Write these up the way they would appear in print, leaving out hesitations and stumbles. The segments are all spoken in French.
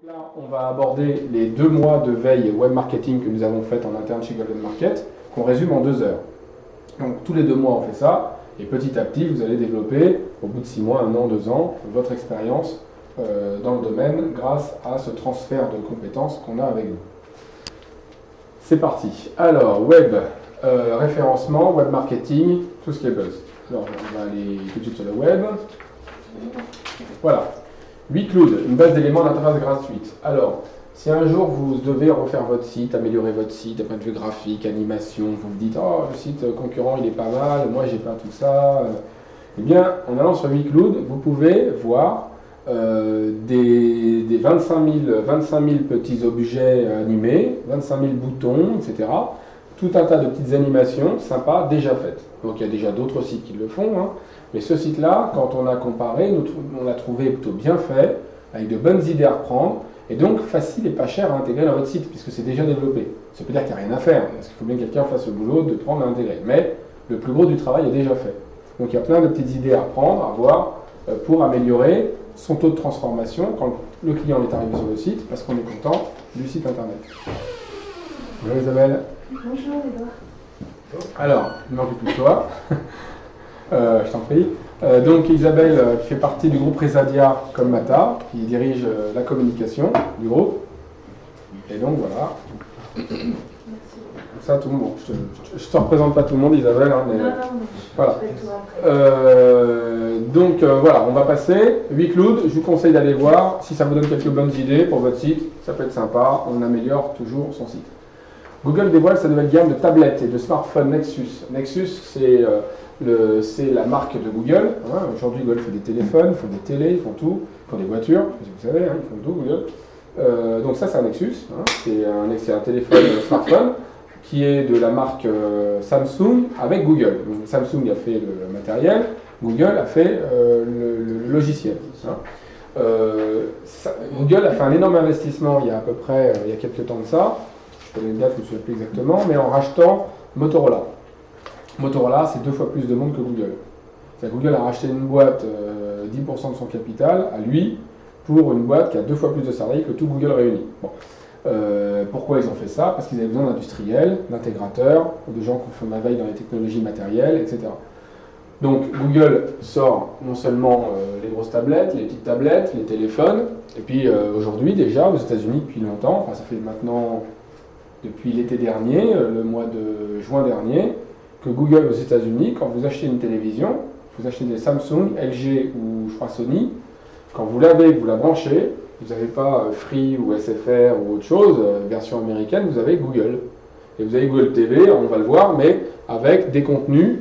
Là, on va aborder les 2 mois de veille web marketing que nous avons fait en interne chez Golden Market, qu'on résume en 2 heures. Donc tous les 2 mois on fait ça, et petit à petit vous allez développer, au bout de 6 mois, 1 an, 2 ans, votre expérience dans le domaine grâce à ce transfert de compétences qu'on a avec vous. C'est parti. Alors, web, référencement, web marketing, tout ce qui est buzz. Alors on va aller tout de suite sur le web. Voilà. WeCloud, une base d'éléments d'interface gratuite. Alors, si un jour vous devez refaire votre site, améliorer votre site, d'un point de vue graphique, animation, vous vous dites « Oh, le site concurrent il est pas mal, moi j'ai pas tout ça », eh bien, en allant sur WeCloud, vous pouvez voir des 25 000 petits objets animés, 25 000 boutons, etc. Tout un tas de petites animations sympas déjà faites. Donc il y a déjà d'autres sites qui le font, hein. Mais ce site-là, quand on a comparé, on l'a trouvé plutôt bien fait, avec de bonnes idées à reprendre, et donc facile et pas cher à intégrer dans votre site, puisque c'est déjà développé. Ça peut dire qu'il n'y a rien à faire, parce qu'il faut bien que quelqu'un fasse le boulot de prendre et intégrer. Mais le plus gros du travail est déjà fait. Donc il y a plein de petites idées à reprendre, à voir, pour améliorer son taux de transformation quand le client est arrivé sur le site, parce qu'on est content du site internet. Bonjour Isabelle. Bonjour Edouard. Alors, il ne manque plus que toi. Je t'en prie. Donc Isabelle qui fait partie du groupe Resadia comme Mata, qui dirige la communication du groupe. Et donc voilà. Merci. Comme ça, tout le monde. Je te représente pas tout le monde, Isabelle. Hein, mais Non, voilà. je fais tout après. Donc voilà, on va passer. WeCloud, je vous conseille d'aller voir. Si ça vous donne quelques bonnes idées pour votre site, ça peut être sympa. On améliore toujours son site. Google dévoile sa nouvelle gamme de tablettes et de smartphones Nexus. Nexus, c'est la marque de Google. Hein. Aujourd'hui, Google fait des téléphones, ils font des télés, ils font tout. Ils font des voitures, si vous savez, hein, ils font tout, Google. Donc ça, c'est un Nexus. Hein. C'est un téléphone smartphone qui est de la marque Samsung avec Google. Donc, Samsung a fait le matériel, Google a fait le logiciel. Hein. Google a fait un énorme investissement il y a à peu près il y a quelques temps de ça. Je connais une date, je ne me souviens plus exactement, mais en rachetant Motorola. Motorola, c'est 2 fois plus de monde que Google. Google a racheté une boîte, 10% de son capital, à lui, pour une boîte qui a 2 fois plus de salariés que tout Google réuni. Bon. Pourquoi ils ont fait ça? Parce qu'ils avaient besoin d'industriels, d'intégrateurs, de gens qui font la veille dans les technologies matérielles, etc. Donc Google sort non seulement les grosses tablettes, les petites tablettes, les téléphones, et puis aujourd'hui déjà aux États-Unis depuis longtemps, enfin ça fait maintenant depuis l'été dernier, le mois de juin dernier, que Google aux États-Unis, quand vous achetez une télévision, vous achetez des Samsung, LG ou je crois Sony, quand vous l'avez, vous la branchez, vous n'avez pas Free ou SFR ou autre chose, version américaine, vous avez Google. Et vous avez Google TV, on va le voir, mais avec des contenus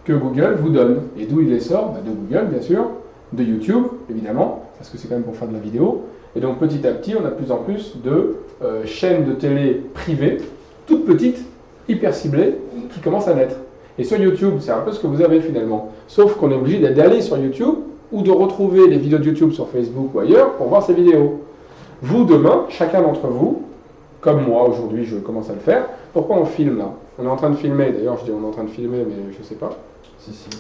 que Google vous donne. Et d'où il les sort? De Google, bien sûr, de YouTube, évidemment, parce que c'est quand même pour faire de la vidéo. Et donc petit à petit, on a de plus en plus de chaînes de télé privées, toutes petites, hyper ciblées, qui commencent à naître. Et sur YouTube, c'est un peu ce que vous avez finalement. Sauf qu'on est obligé d'aller sur YouTube ou de retrouver les vidéos de YouTube sur Facebook ou ailleurs pour voir ces vidéos. Vous, demain, chacun d'entre vous, comme moi aujourd'hui, je commence à le faire. Pourquoi on filme là? On est en train de filmer, d'ailleurs je dis on est en train de filmer, mais je ne sais pas.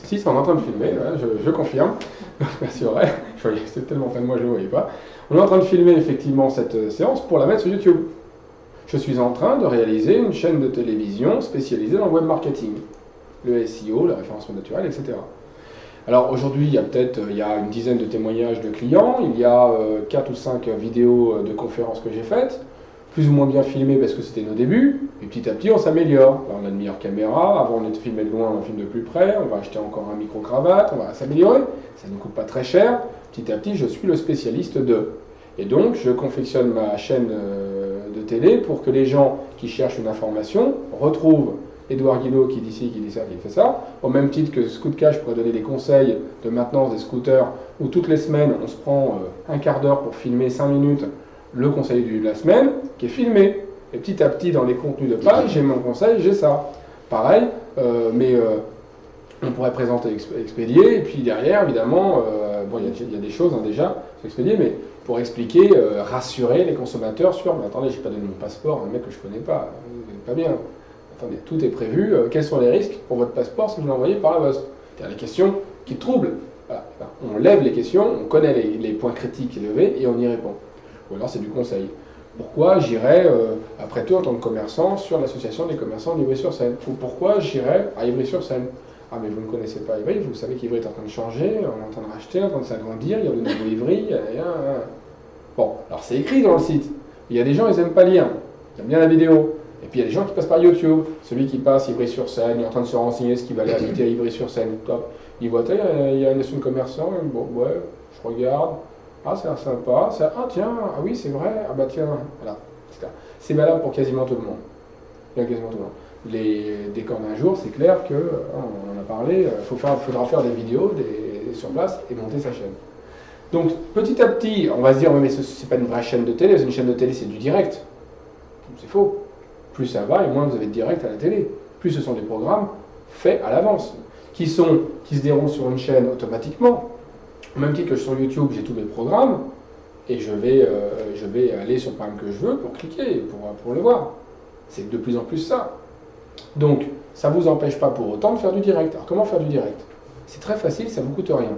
Si, c'est en train de filmer, voilà, je confirme. Merci Aurèle, c'est tellement près de moi, je ne le voyais pas. On est en train de filmer effectivement cette séance pour la mettre sur YouTube. Je suis en train de réaliser une chaîne de télévision spécialisée dans le web marketing. Le SEO, le référencement naturel, etc. Alors aujourd'hui, il y a une dizaine de témoignages de clients, il y a 4 ou 5 vidéos de conférences que j'ai faites, plus ou moins bien filmées parce que c'était nos débuts, et petit à petit on s'améliore. On a une meilleure caméra, avant on était filmé de loin, on filme de plus près, on va acheter encore un micro-cravate, on va s'améliorer, ça ne coûte pas très cher, petit à petit je suis le spécialiste de. Et donc je confectionne ma chaîne de télé pour que les gens qui cherchent une information retrouvent Edouard Guillot qui dit ci, qui dit ça, qui fait ça, au même titre que Scootcash pourrait donner des conseils de maintenance des scooters où toutes les semaines on se prend un quart d'heure pour filmer 5 minutes le conseil de la semaine qui est filmé. Et petit à petit dans les contenus de page, j'ai mon conseil, j'ai ça. Pareil, mais on pourrait présenter Expédier, et puis derrière évidemment, bon il y a des choses hein, déjà sur Expédier, mais pour expliquer, rassurer les consommateurs sur, mais attendez, j'ai pas donné mon passeport à un mec que je connais pas bien. Attendez, tout est prévu. Quels sont les risques pour votre passeport si vous l'envoyez par la poste? C'est les questions qui troublent. Voilà. On lève les questions, on connaît les points critiques élevés et on y répond. Ou alors c'est du conseil. Pourquoi j'irais, après tout, en tant que commerçant, sur l'association des commerçants d'Ivry-sur-Seine? Ou pourquoi j'irais à Ivry-sur-Seine? Ah, mais vous ne connaissez pas Ivry, vous savez qu'Ivry est en train de changer, on est en train de racheter, en train de s'agrandir, il y a le nouveau Ivry, Bon, alors c'est écrit dans le site. Il y a des gens, ils n'aiment pas lire, ils aiment bien la vidéo. Et puis il y a des gens qui passent par YouTube. Celui qui passe Ivry-sur-Seine, il est en train de se renseigner ce qu'il va aller habiter à Ivry-sur-Seine. Top. Il voit, il y a une nation de commerçants, bon, ouais, je regarde. Ah, c'est sympa. Ah, tiens, ah oui, c'est vrai. Ah, bah tiens, voilà. Etc. C'est valable pour quasiment tout le monde. Bien quasiment tout le monde. Dès qu'on a un jour, c'est clair que, on en a parlé, il faudra faire des vidéos sur place et monter sa chaîne. Donc, petit à petit, on va se dire, mais ce n'est pas une vraie chaîne de télé, une chaîne de télé, c'est du direct. C'est faux. Plus ça va, et moins vous avez de direct à la télé. Plus ce sont des programmes faits à l'avance, qui se déroulent sur une chaîne automatiquement. Au même titre que sur YouTube, j'ai tous mes programmes, et je vais aller sur le programme que je veux pour cliquer, pour le voir. C'est de plus en plus ça. Donc, ça ne vous empêche pas pour autant de faire du direct. Alors, comment faire du direct? C'est très facile, ça ne vous coûte rien.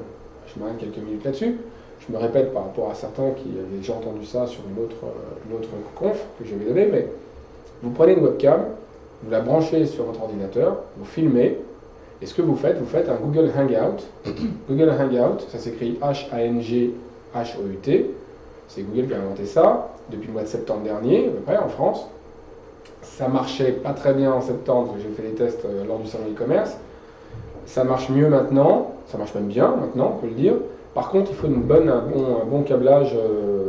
Je m'arrête quelques minutes là-dessus. Je me répète par rapport à certains qui avaient déjà entendu ça sur une autre conf que je vais donner, mais vous prenez une webcam, vous la branchez sur votre ordinateur, vous filmez, et ce que vous faites un Google Hangout. Google Hangout, ça s'écrit H-A-N-G-H-O-U-T. C'est Google qui a inventé ça depuis le mois de septembre dernier, à peu près, en France. Ça marchait pas très bien en septembre, j'ai fait les tests lors du salon e-commerce. Ça marche mieux maintenant, ça marche même bien maintenant, on peut le dire. Par contre, il faut un bon câblage,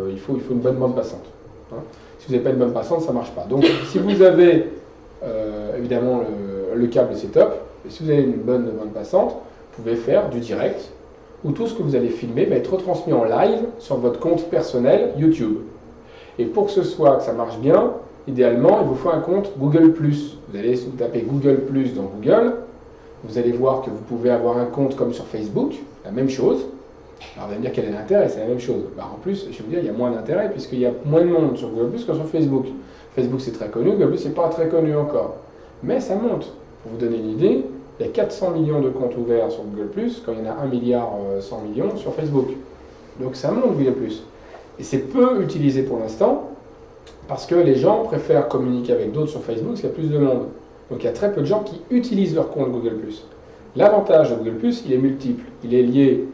il faut une bonne bande passante. Hein. Si vous n'avez pas une bande passante, ça ne marche pas. Donc, si vous avez évidemment le câble, c'est top. Et si vous avez une bonne bande passante, vous pouvez faire du direct, où tout ce que vous allez filmer va être retransmis en live sur votre compte personnel YouTube. Et pour que ça marche bien, idéalement, il vous faut un compte Google+. Vous allez taper Google+, dans Google. Vous allez voir que vous pouvez avoir un compte comme sur Facebook, la même chose. Alors vous allez me dire quel est l'intérêt, c'est la même chose. Bah, en plus, je vais vous dire, il y a moins d'intérêt puisqu'il y a moins de monde sur Google+, que sur Facebook. Facebook c'est très connu, Google+, c'est pas très connu encore. Mais ça monte. Pour vous donner une idée, il y a 400 millions de comptes ouverts sur Google+, quand il y en a 1 milliard 100 millions sur Facebook. Donc ça monte Google+. Et c'est peu utilisé pour l'instant, parce que les gens préfèrent communiquer avec d'autres sur Facebook, parce qu'il y a plus de monde. Donc il y a très peu de gens qui utilisent leur compte Google+. L'avantage de Google+, il est multiple. Il est lié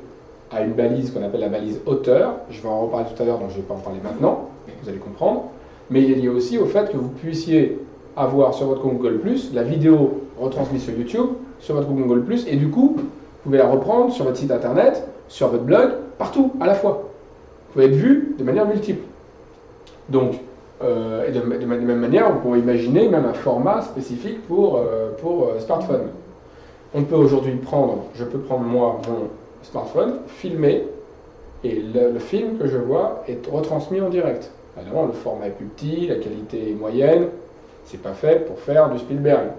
à une balise qu'on appelle la balise auteur. Je vais en reparler tout à l'heure, donc je ne vais pas en parler maintenant, vous allez comprendre. Mais il est lié aussi au fait que vous puissiez avoir sur votre compte Google+, la vidéo retransmise sur YouTube, sur votre compte Google+, et du coup, vous pouvez la reprendre sur votre site internet, sur votre blog, partout, à la fois. Vous pouvez être vu de manière multiple. Donc, et de même manière, vous pouvez imaginer même un format spécifique pour smartphone. On peut aujourd'hui je peux prendre moi mon smartphone, filmer, et le film que je vois est retransmis en direct. Évidemment, le format est plus petit, la qualité est moyenne, c'est pas fait pour faire du Spielberg.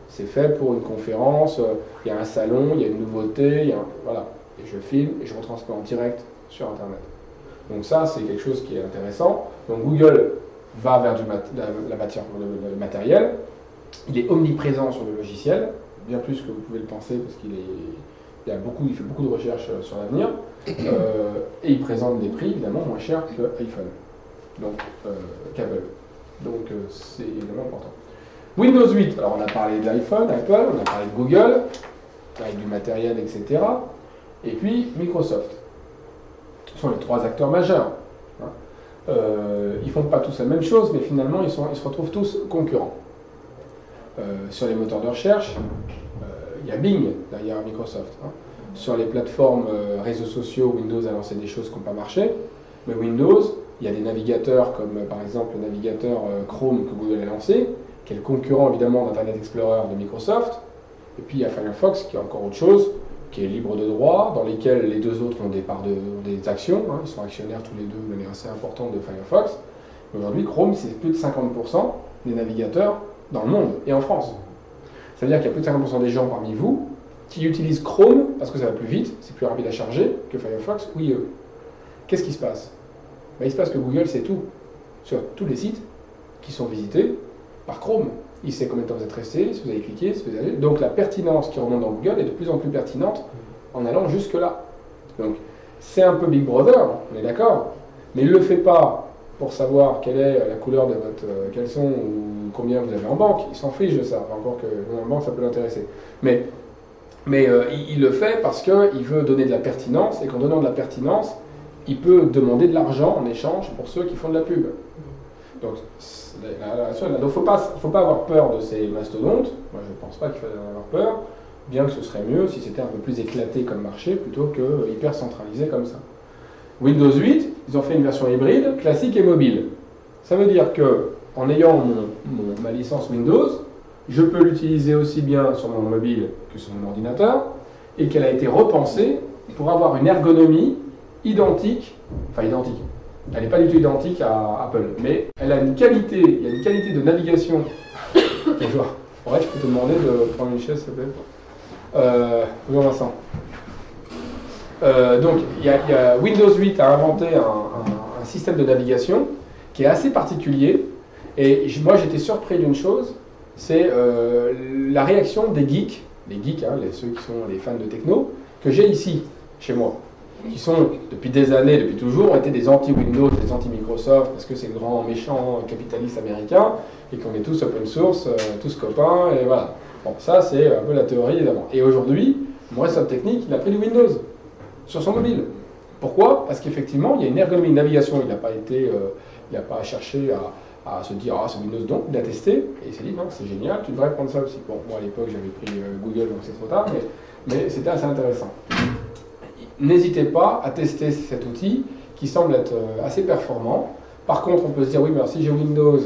C'est fait pour une conférence, il y a un salon, il y a une nouveauté, voilà. Et je filme et je retransmets en direct sur Internet. Donc ça, c'est quelque chose qui est intéressant. Donc Google va vers le matériel. Il est omniprésent sur le logiciel, bien plus que vous pouvez le penser, parce qu'il fait beaucoup de recherches sur l'avenir. Et il présente des prix, évidemment, moins chers que iPhone. Donc, qu'Apple. Donc, c'est évidemment important. Windows 8, alors on a parlé d'iPhone, Apple, on a parlé de Google, avec du matériel, etc. Et puis, Microsoft. Ce sont les trois acteurs majeurs. Ils ne font pas tous la même chose, mais finalement, ils se retrouvent tous concurrents. Sur les moteurs de recherche, il y a Bing derrière Microsoft. Sur les plateformes réseaux sociaux, Windows a lancé des choses qui n'ont pas marché. Mais Windows, il y a des navigateurs comme par exemple le navigateur Chrome que Google a lancé, qui est le concurrent évidemment d'Internet Explorer de Microsoft. Et puis il y a Firefox qui est encore autre chose, qui est libre de droit, dans lesquels les deux autres ont des actions. Ils sont actionnaires tous les deux de manière assez importante de Firefox. Mais aujourd'hui, Chrome, c'est plus de 50% des navigateurs dans le monde et en France. Ça veut dire qu'il y a plus de 50% des gens parmi vous qui utilisent Chrome parce que ça va plus vite, c'est plus rapide à charger que Firefox ou IE. Qu'est-ce qui se passe? Il se passe que Google sait tout sur tous les sites qui sont visités par Chrome. Il sait combien de temps vous êtes resté, si vous avez cliqué, si vous avez... Donc la pertinence qui remonte dans Google est de plus en plus pertinente en allant jusque-là. Donc c'est un peu Big Brother, on est d'accord, mais il ne le fait pas pour savoir quelle est la couleur de votre caleçon ou combien vous avez en banque. Il s'en fiche de ça. Enfin, encore que en banque, ça peut l'intéresser. Mais il le fait parce qu'il veut donner de la pertinence, et qu'en donnant de la pertinence, il peut demander de l'argent en échange pour ceux qui font de la pub. Donc, il ne faut pas avoir peur de ces mastodontes. Moi, je ne pense pas qu'il faille en avoir peur, bien que ce serait mieux si c'était un peu plus éclaté comme marché plutôt que hyper centralisé comme ça. Windows 8, ils ont fait une version hybride, classique et mobile. Ça veut dire que en ayant ma licence Windows, je peux l'utiliser aussi bien sur mon mobile que sur mon ordinateur, et qu'elle a été repensée pour avoir une ergonomie identique, enfin identique. Elle n'est pas du tout identique à Apple, mais elle a une qualité, il y a une qualité de navigation. Bonjour. Ouais, je peux te demander de prendre une chaise, s'il te plaît. Bonjour Vincent. Donc, Windows 8 a inventé un système de navigation qui est assez particulier. Et moi, j'étais surpris d'une chose, c'est la réaction des geeks, ceux qui sont les fans de techno, que j'ai ici, chez moi, qui sont, depuis des années, depuis toujours, ont été des anti-Windows, des anti-Microsoft, parce que c'est le grand méchant capitaliste américain, et qu'on est tous open source, tous copains, et voilà. Bon, ça, c'est un peu la théorie, évidemment. Et aujourd'hui, mon responsable technique, il a pris du Windows sur son mobile. Pourquoi? Parce qu'effectivement, il y a une ergonomie de navigation. Il n'a pas cherché à se dire, ah, c'est Windows, donc il a testé, et il s'est dit, non, c'est génial, tu devrais prendre ça aussi. Bon, moi, à l'époque, j'avais pris Google, donc c'est trop tard, mais c'était assez intéressant. N'hésitez pas à tester cet outil qui semble être assez performant. Par contre, on peut se dire, oui, mais alors si j'ai Windows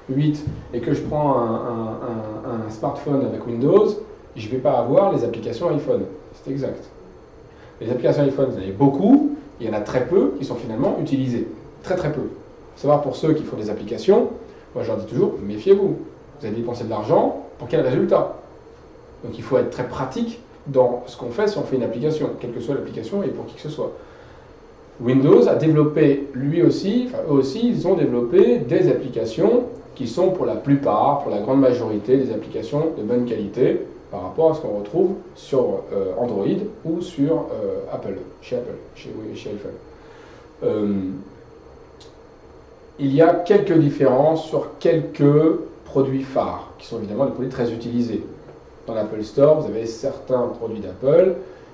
8 et que je prends un smartphone avec Windows, je ne vais pas avoir les applications iPhone. C'est exact. Les applications iPhone, vous en avez beaucoup, il y en a très peu qui sont finalement utilisées. Très très peu. Il faut savoir pour ceux qui font des applications, moi je leur dis toujours, méfiez-vous. Vous allez dépenser de l'argent, pour quel résultat? Donc il faut être très pratique dans ce qu'on fait si on fait une application, quelle que soit l'application et pour qui que ce soit. Windows a développé lui aussi, eux aussi, ils ont développé des applications qui sont pour la plupart, pour la grande majorité, des applications de bonne qualité par rapport à ce qu'on retrouve sur Android ou sur Apple, chez iPhone. Il y a quelques différences sur quelques produits phares, qui sont évidemment des produits très utilisés. Dans l'Apple Store, vous avez certains produits d'Apple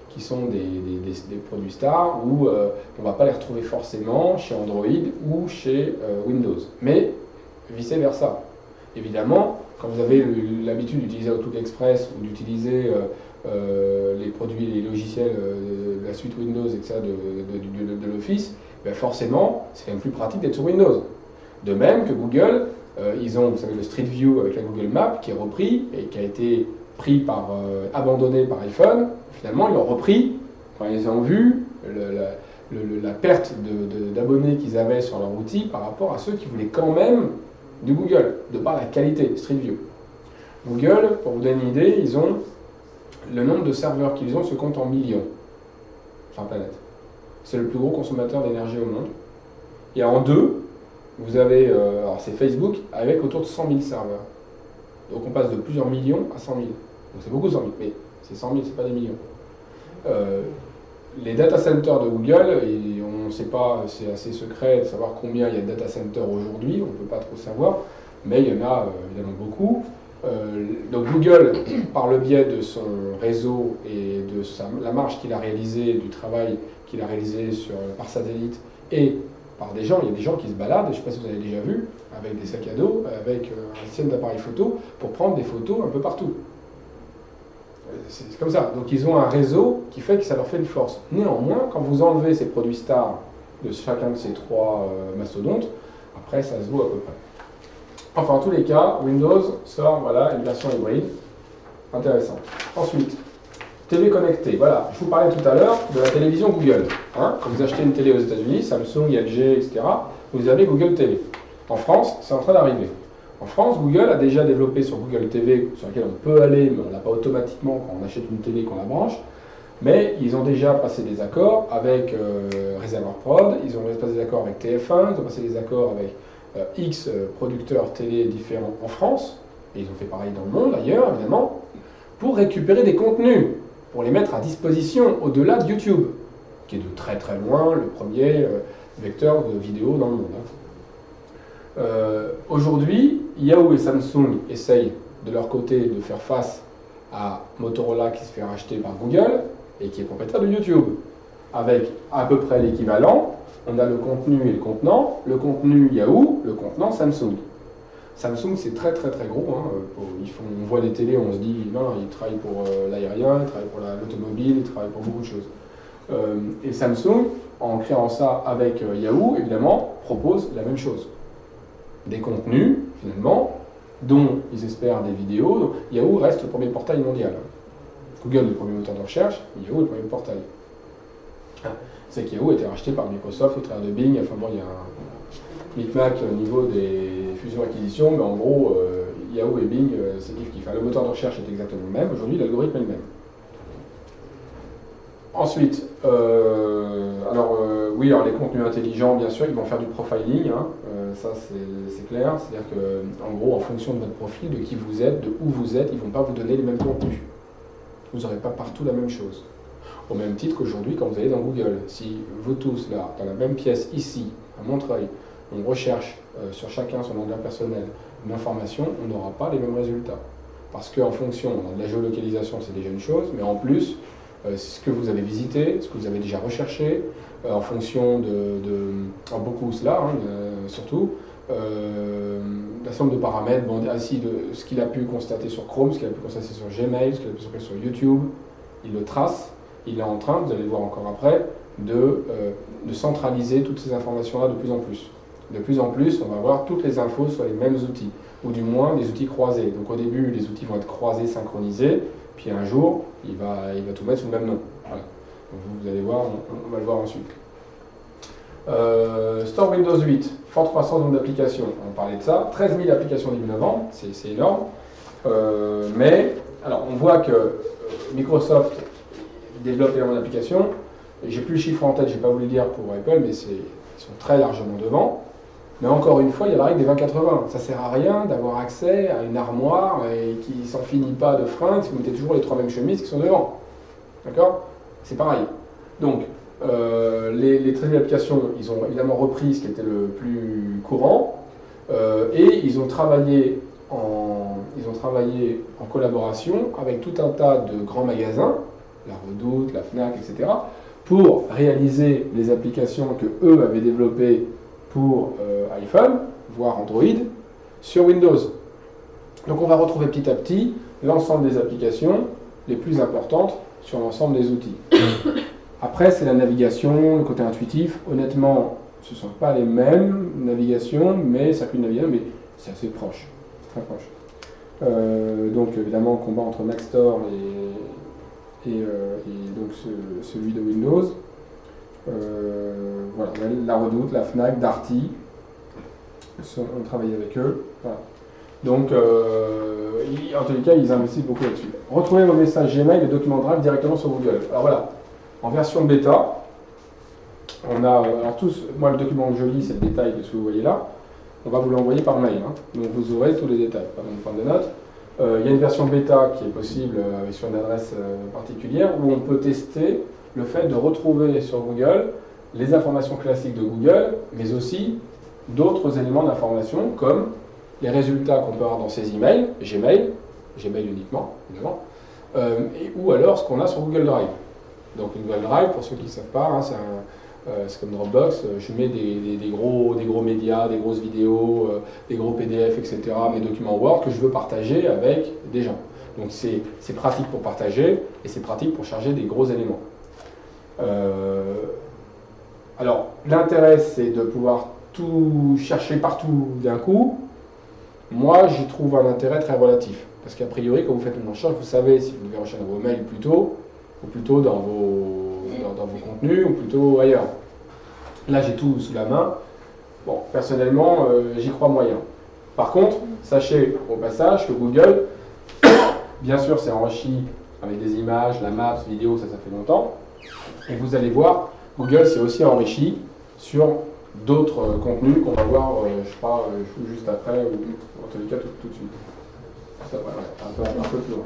qui sont des produits stars où on ne va pas les retrouver forcément chez Android ou chez Windows. Mais vice-versa. Évidemment, quand vous avez l'habitude d'utiliser Outlook Express ou d'utiliser les produits, les logiciels de la suite Windows, etc., de l'Office, ben forcément, c'est quand même plus pratique d'être sur Windows. De même que Google, ils ont, vous savez, le Street View avec la Google Map qui est repris et qui a été abandonné par iPhone. Finalement, ils l'ont repris quand ils ont vu la perte d'abonnés qu'ils avaient sur leur outil par rapport à ceux qui voulaient quand même du Google, de par la qualité Street View. Google, pour vous donner une idée, ils ont le nombre de serveurs qu'ils ont se compte en millions sur la planète. C'est le plus gros consommateur d'énergie au monde. Et en deux, vous avez, alors c'est Facebook, avec autour de 100 000 serveurs. Donc on passe de plusieurs millions à 100 000. Donc c'est beaucoup 100 000, mais c'est 100 000, c'est pas des millions. Les data centers de Google, et on ne sait pas, c'est assez secret de savoir combien il y a de data centers aujourd'hui, on ne peut pas trop savoir, mais il y en a évidemment beaucoup. Donc Google, par le biais de son réseau et de la marge qu'il a réalisée, du travail qu'il a réalisé par satellite et par des gens, il y a des gens qui se baladent, je ne sais pas si vous avez déjà vu, avec des sacs à dos, avec un système d'appareil photo pour prendre des photos un peu partout. C'est comme ça. Donc ils ont un réseau qui fait que ça leur fait une force. Néanmoins, quand vous enlevez ces produits stars de chacun de ces trois mastodontes, après ça se vaut à peu près. Enfin, en tous les cas, Windows sort voilà, une version hybride. Intéressant. Ensuite, télé connectée. Voilà, je vous parlais tout à l'heure de la télévision Google. Hein, quand vous achetez une télé aux États-Unis, Samsung, LG, etc., vous avez Google TV. En France, c'est en train d'arriver. En France, Google a déjà développé sur Google TV, sur laquelle on peut aller, mais on ne l'a pas automatiquement quand on achète une télé qu'on la branche. Mais ils ont déjà passé des accords avec Reservoir Prod, ils ont passé des accords avec TF1, ils ont passé des accords avec X producteurs télé différents en France, et ils ont fait pareil dans le monde ailleurs, évidemment, pour récupérer des contenus, pour les mettre à disposition au-delà de YouTube, qui est de très très loin le premier vecteur de vidéo dans le monde. Hein. Aujourd'hui, Yahoo et Samsung essayent de leur côté de faire face à Motorola qui se fait racheter par Google et qui est propriétaire de YouTube. Avec à peu près l'équivalent, on a le contenu et le contenant. Le contenu Yahoo, le contenant Samsung. Samsung, c'est très très très gros. Hein. On voit les télés, on se dit, non, ils travaillent pour l'aérien, ils travaillent pour l'automobile, ils travaillent pour beaucoup de choses. Et Samsung, en créant ça avec Yahoo, évidemment, propose la même chose. Des contenus, finalement, dont ils espèrent des vidéos. Donc, Yahoo reste le premier portail mondial. Google est le premier moteur de recherche, Yahoo est le premier portail. C'est que Yahoo a été racheté par Microsoft au travers de Bing. Enfin bon, il y a un micmac au niveau des fusions-acquisitions, mais en gros, Yahoo et Bing, c'est kiff-kiff. Le moteur de recherche est exactement le même. Aujourd'hui, l'algorithme est le même. Ensuite, oui, alors les contenus intelligents, bien sûr, ils vont faire du profiling, hein, ça c'est clair. C'est-à-dire qu'en gros, en fonction de votre profil, de qui vous êtes, de où vous êtes, ils ne vont pas vous donner les mêmes contenus. Vous n'aurez pas partout la même chose. Au même titre qu'aujourd'hui, quand vous allez dans Google, si vous tous, là, dans la même pièce, ici, à Montreuil, on recherche sur chacun son onglet personnel une information, on n'aura pas les mêmes résultats. Parce qu'en fonction de la géolocalisation, c'est déjà une chose, mais en plus, ce que vous avez visité, ce que vous avez déjà recherché, en fonction beaucoup cela, hein, surtout, la somme de paramètres, de ce qu'il a pu constater sur Chrome, ce qu'il a pu constater sur Gmail, ce qu'il a pu constater sur YouTube, il le trace, il est en train, vous allez le voir encore après, de centraliser toutes ces informations-là de plus en plus. De plus en plus, on va avoir toutes les infos sur les mêmes outils, ou du moins des outils croisés. Donc au début, les outils vont être croisés, synchronisés, puis un jour, il va tout mettre sous le même nom. Voilà. Donc vous allez voir, on va le voir ensuite. Store Windows 8, forte croissance nombre d'applications. On parlait de ça, 13 000 applications début novembre, c'est énorme. Mais, alors on voit que Microsoft développe énormément d'applications. J'ai plus le chiffre en tête, je n'ai pas voulu le dire pour Apple, mais ils sont très largement devant. Mais encore une fois, il y a la règle des 20-80. Ça ne sert à rien d'avoir accès à une armoire et qui s'en finit pas de fringues si vous mettez toujours les trois mêmes chemises qui sont devant. D'accord? C'est pareil. Donc, les 13 000 applications, ils ont évidemment repris ce qui était le plus courant et ils ont travaillé en collaboration avec tout un tas de grands magasins, la Redoute, la Fnac, etc., pour réaliser les applications que eux avaient développées pour iPhone, voire Android, sur Windows. Donc on va retrouver petit à petit l'ensemble des applications les plus importantes sur l'ensemble des outils. Après, c'est la navigation, le côté intuitif. Honnêtement, ce ne sont pas les mêmes navigations, mais circuit de navigation, mais c'est assez proche. C'est très proche. Donc évidemment, combat entre Mac Store et donc celui de Windows. Voilà, la Redoute, la Fnac, Darty, on travaille avec eux. Voilà. Donc, en tous les cas, ils investissent beaucoup là-dessus. Retrouvez vos messages Gmail et documents Drive directement sur Google. Alors voilà, en version bêta, on a, alors tous, moi le document que je lis, c'est le détail de ce que vous voyez là. On va vous l'envoyer par mail, hein. Donc vous aurez tous les détails, pas besoin de prendre de notes. Il y a une version bêta qui est possible sur une adresse particulière où on peut tester le fait de retrouver sur Google les informations classiques de Google, mais aussi d'autres éléments d'information comme les résultats qu'on peut avoir dans ses emails, Gmail uniquement, évidemment, ou alors ce qu'on a sur Google Drive. Donc Google Drive, pour ceux qui ne savent pas, hein, c'est comme Dropbox, je mets des gros médias, des grosses vidéos, des gros PDF, etc., mes documents Word que je veux partager avec des gens. Donc c'est pratique pour partager et c'est pratique pour charger des gros éléments. Alors l'intérêt c'est de pouvoir tout chercher partout d'un coup. Moi j'y trouve un intérêt très relatif. Parce qu'a priori quand vous faites une recherche, vous savez si vous devez rechercher dans vos mails plutôt, ou plutôt dans vos contenus, ou plutôt ailleurs. Là j'ai tout sous la main. Bon, personnellement j'y crois moyen. Par contre, sachez au passage que Google, bien sûr c'est enrichi avec des images, la map, vidéo, ça fait longtemps. Et vous allez voir, Google s'est aussi enrichi sur d'autres contenus qu'on va voir, je crois, juste après, ou en tous les cas tout de suite. Ça, voilà, un peu plus loin.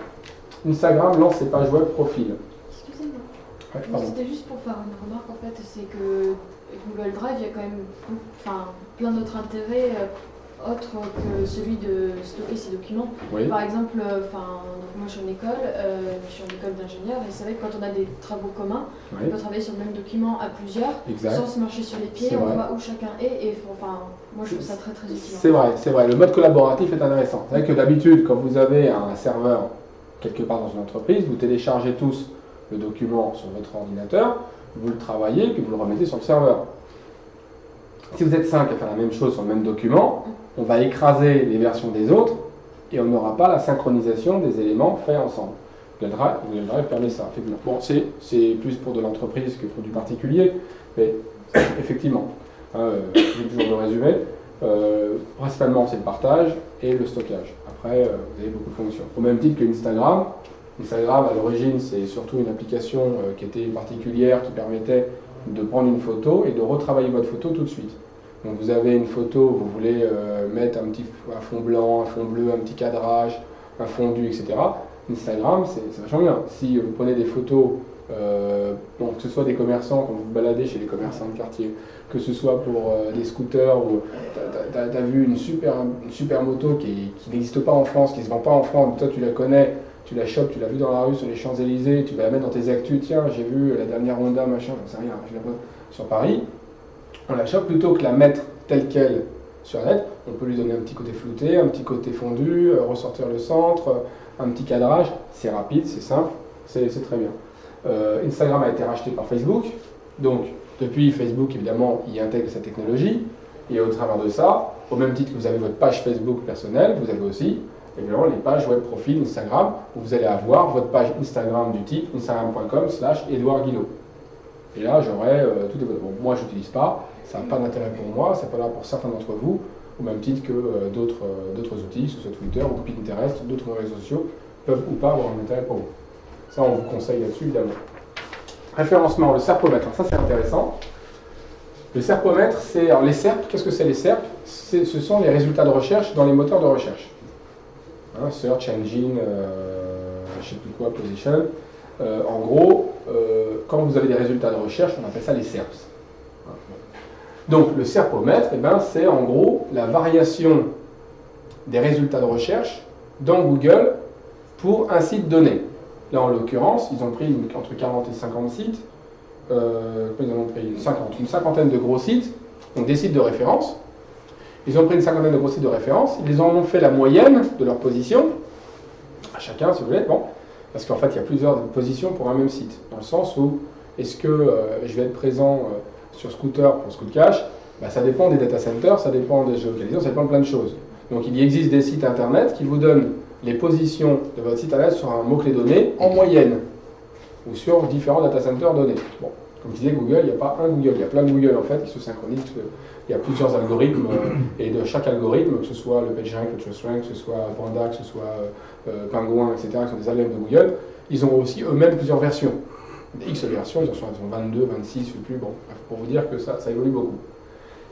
Instagram lance ses pages web profil. Excusez-moi. Ouais, c'était juste pour faire une remarque en fait, c'est que Google Drive, il y a quand même plein d'autres intérêts autre que celui de stocker ses documents. Oui. Par exemple, donc moi je suis en école d'ingénieur, et c'est vrai que quand on a des travaux communs, Oui. on peut travailler sur le même document à plusieurs, Exact. sans se marcher sur les pieds, C'est on vrai. voit où chacun est, et moi je trouve ça très très utile. C'est vrai. Le mode collaboratif est intéressant. C'est vrai que d'habitude, quand vous avez un serveur quelque part dans une entreprise, vous téléchargez tous le document sur votre ordinateur, vous le travaillez, puis vous le remettez sur le serveur. Si vous êtes 5 à faire la même chose sur le même document, on va écraser les versions des autres et on n'aura pas la synchronisation des éléments faits ensemble. Google Drive permet ça. Bon, c'est plus pour de l'entreprise que pour du particulier, mais effectivement, je vais toujours le résumer. Principalement, c'est le partage et le stockage. Après, vous avez beaucoup de fonctions. Au même titre que Instagram. Instagram, à l'origine, c'est surtout une application qui était particulière, qui permettait de prendre une photo et de retravailler votre photo tout de suite. Donc vous avez une photo, vous voulez mettre un fond blanc, un fond bleu, un petit cadrage, un fondu, etc. Instagram, c'est vachement bien. Si vous prenez des photos, que ce soit des commerçants, quand vous vous baladez chez les commerçants de quartier, que ce soit pour des scooters, ou tu as vu une super moto qui n'existe pas en France, qui ne se vend pas en France, toi tu la connais, tu la chopes, tu l'as vue dans la rue sur les Champs-Élysées, tu vas la mettre dans tes actus, tiens, j'ai vu la dernière Honda, machin, j'en sais rien, je la vois sur Paris. On la chope plutôt que la mettre telle qu'elle sur la net, on peut lui donner un petit côté flouté, un petit côté fondu, ressortir le centre, un petit cadrage, c'est rapide, c'est simple, c'est très bien. Instagram a été racheté par Facebook, donc depuis Facebook évidemment il intègre sa technologie, et au travers de ça, au même titre que vous avez votre page Facebook personnelle, vous avez aussi évidemment les pages web profil Instagram, où vous allez avoir votre page Instagram du type instagram.com/Edouard Guillot. Et là j'aurai tout est bon. Moi je n'utilise pas, ça n'a pas d'intérêt pour moi, c'est pas là pour certains d'entre vous, au même titre que d'autres outils, que ce soit Twitter ou Pinterest, d'autres réseaux sociaux, peuvent ou pas avoir un intérêt pour vous. Ça, on vous conseille là-dessus, évidemment. Référencement, le serpomètre. Alors ça, c'est intéressant. Le serpomètre, c'est... Alors, les SERP, qu'est-ce que c'est les SERP? Ce sont les résultats de recherche dans les moteurs de recherche. Hein, Search Engine, je ne sais plus quoi, Position. En gros, quand vous avez des résultats de recherche, on appelle ça les SERPs. Donc, le serpomètre, c'est en gros la variation des résultats de recherche dans Google pour un site donné. Là, en l'occurrence, ils ont pris entre 40 et 50 sites. Ils en ont pris une cinquantaine de gros sites, donc des sites de référence. Ils ont pris une cinquantaine de gros sites de référence. Ils en ont fait la moyenne de leur position, à chacun, si vous voulez. Bon, parce qu'en fait, il y a plusieurs positions pour un même site. Dans le sens où, est-ce que je vais être présent sur Scooter pour Scootcache? Ça dépend des data centers, ça dépend des géolocalisations, ça dépend de plein de choses. Donc, il existe des sites internet qui vous donnent les positions de votre site internet sur un mot-clé donné en moyenne, ou sur différents data centers donnés. Bon, comme je disais, Google, il n'y a pas un Google, il y a plein de Google en fait qui se synchronisent. Il y a plusieurs algorithmes, et de chaque algorithme, que ce soit le PageRank, le TrustRank, que ce soit Panda, que ce soit Penguin, etc., qui sont des algorithmes de Google, ils ont aussi eux-mêmes plusieurs versions. Des X versions, ils ont 22, 26, je ne sais plus, bon, pour vous dire que ça évolue beaucoup.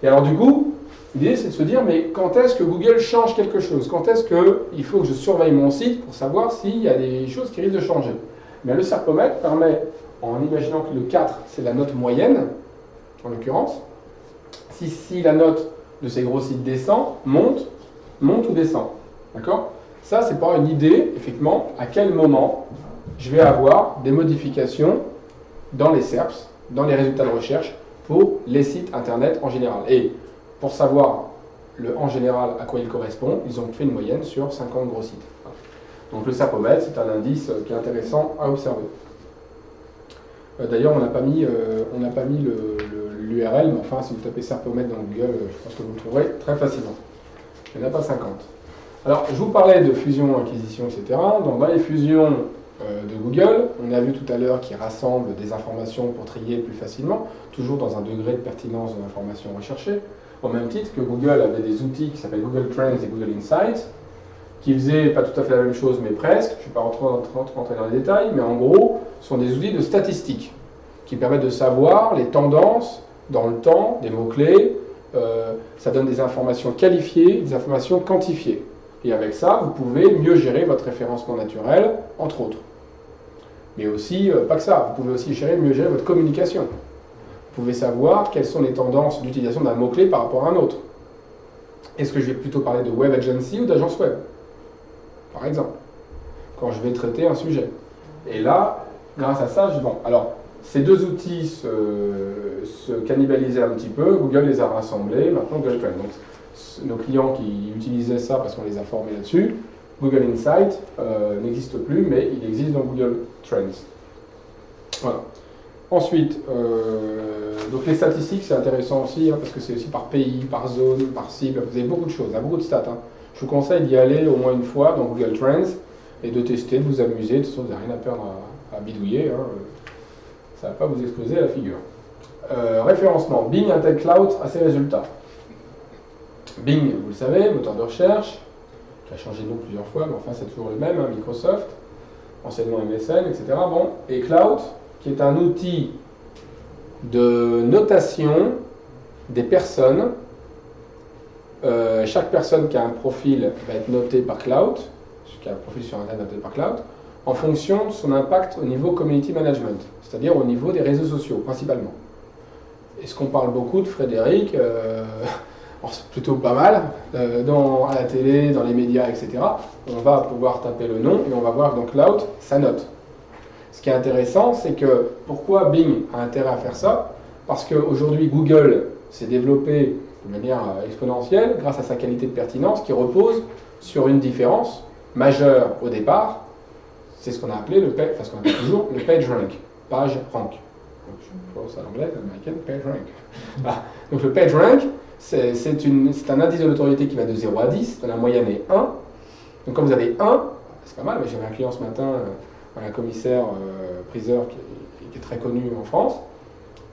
Et alors du coup, l'idée c'est de se dire, mais quand est-ce que Google change quelque chose? Quand est-ce qu'il faut que je surveille mon site pour savoir s'il y a des choses qui risquent de changer? Mais le serpomètre permet, en imaginant que le 4 c'est la note moyenne, en l'occurrence, si la note de ces gros sites descend, monte ou descend. D'accord? Ça c'est pour une idée, effectivement, à quel moment je vais avoir des modifications dans les SERPs, dans les résultats de recherche, pour les sites internet en général. Et pour savoir en général à quoi il correspond, ils ont fait une moyenne sur 50 gros sites. Donc le serpomètre, c'est un indice qui est intéressant à observer. D'ailleurs, on n'a pas mis l'URL, mais enfin, si vous tapez serpomètre dans Google, je pense que vous le trouverez très facilement. Il n'y en a pas 50. Alors, je vous parlais de fusion, acquisition, etc. Donc, dans les fusions de Google, on a vu tout à l'heure qu'ils rassemblent des informations pour trier plus facilement, toujours dans un degré de pertinence de l'information recherchée, au même titre que Google avait des outils qui s'appellent Google Trends et Google Insights, qui faisaient pas tout à fait la même chose, mais presque. Je ne vais pas rentrer dans les détails, mais en gros, ce sont des outils de statistiques qui permettent de savoir les tendances dans le temps, des mots-clés. Ça donne des informations qualifiées, des informations quantifiées. Et avec ça, vous pouvez mieux gérer votre référencement naturel, entre autres. Mais aussi, pas que ça, vous pouvez aussi mieux gérer votre communication. Vous pouvez savoir quelles sont les tendances d'utilisation d'un mot-clé par rapport à un autre. Est-ce que je vais plutôt parler de web agency ou d'agence web, par exemple, quand je vais traiter un sujet. Et là, grâce à ça, bon, alors, ces deux outils se cannibalisaient un petit peu, Google les a rassemblés, maintenant Google Trends. Donc, nos clients qui utilisaient ça parce qu'on les a formés là-dessus, Google Insight n'existe plus, mais il existe dans Google Trends. Voilà. Ensuite, donc les statistiques, c'est intéressant aussi, hein, parce que c'est aussi par pays, par zone, par cible, vous avez beaucoup de choses, beaucoup de stats. Hein. Je vous conseille d'y aller au moins une fois dans Google Trends et de tester, de vous amuser. De toute façon, vous n'avez rien à perdre à bidouiller, hein. Ça ne va pas vous exploser à la figure. Référencement, Bing intègre Cloud à ses résultats. Bing, vous le savez, moteur de recherche, qui a changé de nom plusieurs fois, mais enfin c'est toujours le même, hein, Microsoft, anciennement MSN, etc. Bon, et Cloud, qui est un outil de notation des personnes. Chaque personne qui a un profil va être notée par Cloud, qui a un profil sur Internet noté par Cloud, en fonction de son impact au niveau community management, c'est-à-dire au niveau des réseaux sociaux, principalement. Est-ce qu'on parle beaucoup de Frédéric c'est plutôt pas mal, à la télé, dans les médias, etc. On va pouvoir taper le nom et on va voir dans Cloud sa note. Ce qui est intéressant, c'est que pourquoi Bing a intérêt à faire ça? Parce qu'aujourd'hui, Google s'est développé de manière exponentielle grâce à sa qualité de pertinence qui repose sur une différence majeure au départ. C'est ce qu'on a appelé ce qu'on appelle toujours le page rank. Page rank. Donc, je pense à l'anglais, à l'américaine, page rank. Ah. Donc le page rank, c'est un indice de notoriété qui va de 0 à 10, dont la moyenne est 1. Donc quand vous avez 1, c'est pas mal, mais j'avais un client ce matin, un commissaire priseur qui est très connu en France,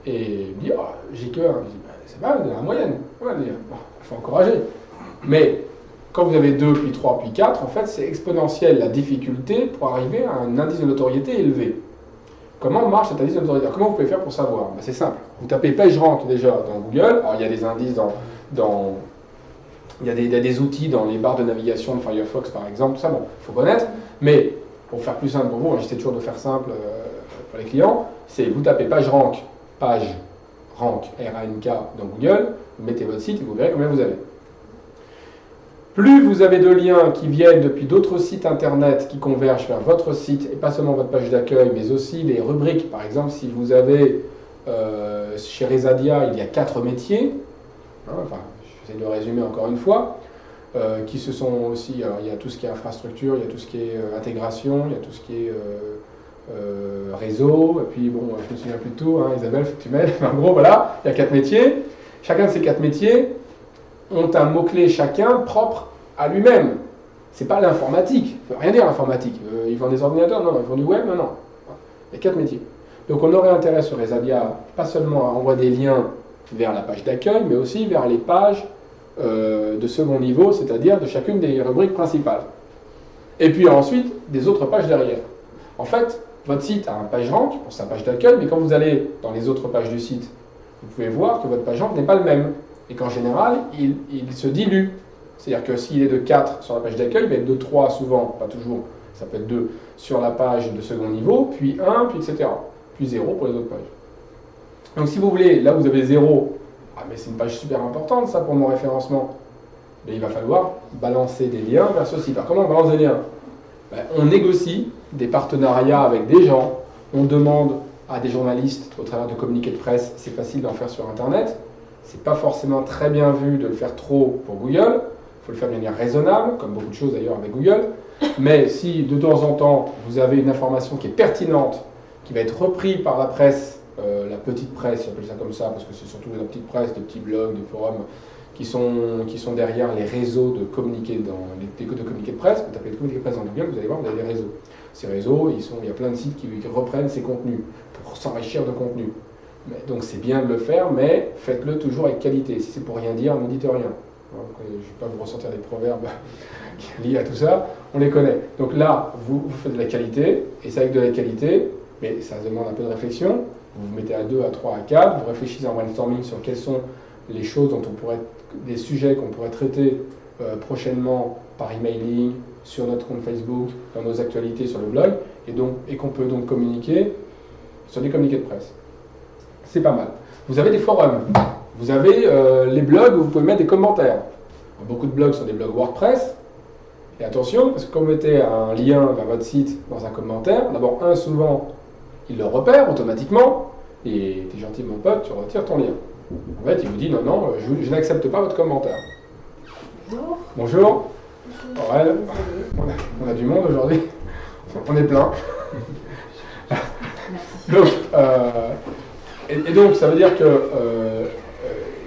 et il me dit j'ai que 1. Je dis c'est pas mal, la moyenne. Ouais, il faut encourager. Mais quand vous avez 2, puis 3, puis 4, en fait c'est exponentiel la difficulté pour arriver à un indice de notoriété élevé. Comment marche cet indice de notoriété? Comment vous pouvez faire pour savoir? C'est simple. Vous tapez PageRank déjà dans Google. Alors il y a des indices il y a des outils dans les barres de navigation de Firefox par exemple, tout ça, bon, il faut connaître. Mais pour faire plus simple pour vous, j'essaie toujours de faire simple pour les clients, c'est vous tapez PageRank, R-A-N-K dans Google, vous mettez votre site et vous verrez combien vous avez. Plus vous avez de liens qui viennent depuis d'autres sites internet qui convergent vers votre site, et pas seulement votre page d'accueil, mais aussi les rubriques. Par exemple, si vous avez chez Resadia, il y a 4 métiers, hein, enfin, j'essaie de le résumer encore une fois, qui se sont aussi, alors, il y a tout ce qui est infrastructure, il y a tout ce qui est intégration, il y a tout ce qui est réseau, et puis bon, je me souviens plus de tout, hein, Isabelle, faut que tu m'aides, en gros, voilà, il y a 4 métiers. Chacun de ces 4 métiers ont un mot-clé chacun propre à lui-même. C'est pas l'informatique, ça veut rien dire l'informatique. Ils vendent des ordinateurs, non, ils vendent du web, non. Il y a 4 métiers. Donc on aurait intérêt sur Resadia, pas seulement à envoyer des liens vers la page d'accueil, mais aussi vers les pages de second niveau, c'est-à-dire de chacune des rubriques principales. Et puis ensuite, des autres pages derrière. En fait, votre site a un PageRank pour sa page d'accueil, mais quand vous allez dans les autres pages du site, vous pouvez voir que votre PageRank n'est pas le même. Et qu'en général, il se dilue. C'est-à-dire que s'il est de 4 sur la page d'accueil, il va être de 3 souvent, pas toujours, ça peut être 2 sur la page de second niveau, puis 1, puis etc. Puis 0 pour les autres pages. Donc si vous voulez, là vous avez 0, mais c'est une page super importante ça pour mon référencement. Mais il va falloir balancer des liens vers ce site. Alors comment on balance des liens? On négocie des partenariats avec des gens, on demande à des journalistes au travers de communiqués de presse, c'est facile d'en faire sur Internet. C'est pas forcément très bien vu de le faire trop pour Google. Il faut le faire de manière raisonnable, comme beaucoup de choses d'ailleurs avec Google. Mais si de temps en temps vous avez une information qui est pertinente, qui va être reprise par la presse, la petite presse, j'appelle ça comme ça, parce que c'est surtout la petite presse, des petits blogs, des forums qui sont derrière les réseaux de communiqués de communiqués de presse. Vous tapez de communiqués de presse dans Google, vous allez voir, vous avez des réseaux. Ces réseaux, il y a plein de sites qui reprennent ces contenus pour s'enrichir de contenu. Donc c'est bien de le faire, mais faites-le toujours avec qualité. Si c'est pour rien dire, ne dites rien. Je ne vais pas vous ressortir des proverbes liés à tout ça, on les connaît. Donc là, vous faites de la qualité, et c'est avec de la qualité, mais ça demande un peu de réflexion. Vous vous mettez à 2, à 3, à 4, vous réfléchissez en brainstorming sur quelles sont les choses des sujets qu'on pourrait traiter prochainement par emailing, sur notre compte Facebook, dans nos actualités sur le blog, et qu'on peut donc communiquer sur des communiqués de presse. C'est pas mal. Vous avez des forums, vous avez les blogs où vous pouvez mettre des commentaires. Beaucoup de blogs sont des blogs WordPress. Et attention, parce que quand vous mettez un lien vers votre site dans un commentaire, d'abord, souvent, il le repère automatiquement, et t'es gentil mon pote, tu retires ton lien. En fait, il vous dit non, non, je n'accepte pas votre commentaire. Bonjour. Bonjour. Aurel, on a du monde aujourd'hui. On est plein. Donc, et donc, ça veut dire que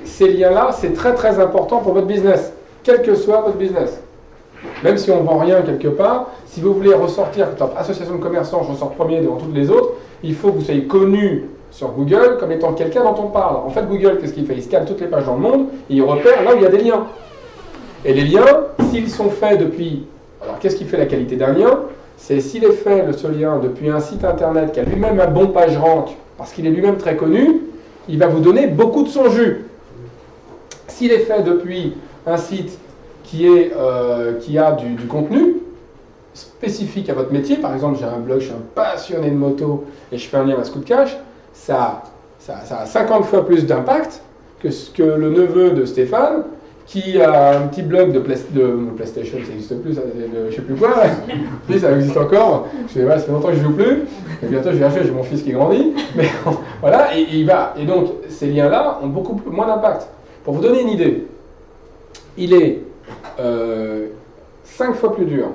ces liens-là, c'est très très important pour votre business, quel que soit votre business. Même si on ne vend rien quelque part, si vous voulez ressortir, comme association de commerçants, je ressors premier devant toutes les autres, il faut que vous soyez connu sur Google comme étant quelqu'un dont on parle. En fait, Google, qu'est-ce qu'il fait? Il scanne toutes les pages dans le monde et il repère là où il y a des liens. Et les liens, s'ils sont faits depuis... Alors, qu'est-ce qui fait la qualité d'un lien? C'est s'il est fait, ce lien, depuis un site internet qui a lui-même un bon PageRank, parce qu'il est lui-même très connu, il va vous donner beaucoup de son jus. S'il est fait depuis un site qui a du contenu spécifique à votre métier, par exemple, j'ai un blog, je suis un passionné de moto et je fais un lien à Scootcash, ça a 50 fois plus d'impact que ce que le neveu de Stéphane, qui a un petit blog de PlayStation, ça n'existe plus, je ne sais plus quoi, puis ça existe encore, ça fait longtemps que je ne joue plus, et bientôt je vais acheter, j'ai mon fils qui grandit, mais voilà, et il va. Et donc, ces liens-là ont beaucoup moins d'impact. Pour vous donner une idée, il est 5 fois plus dur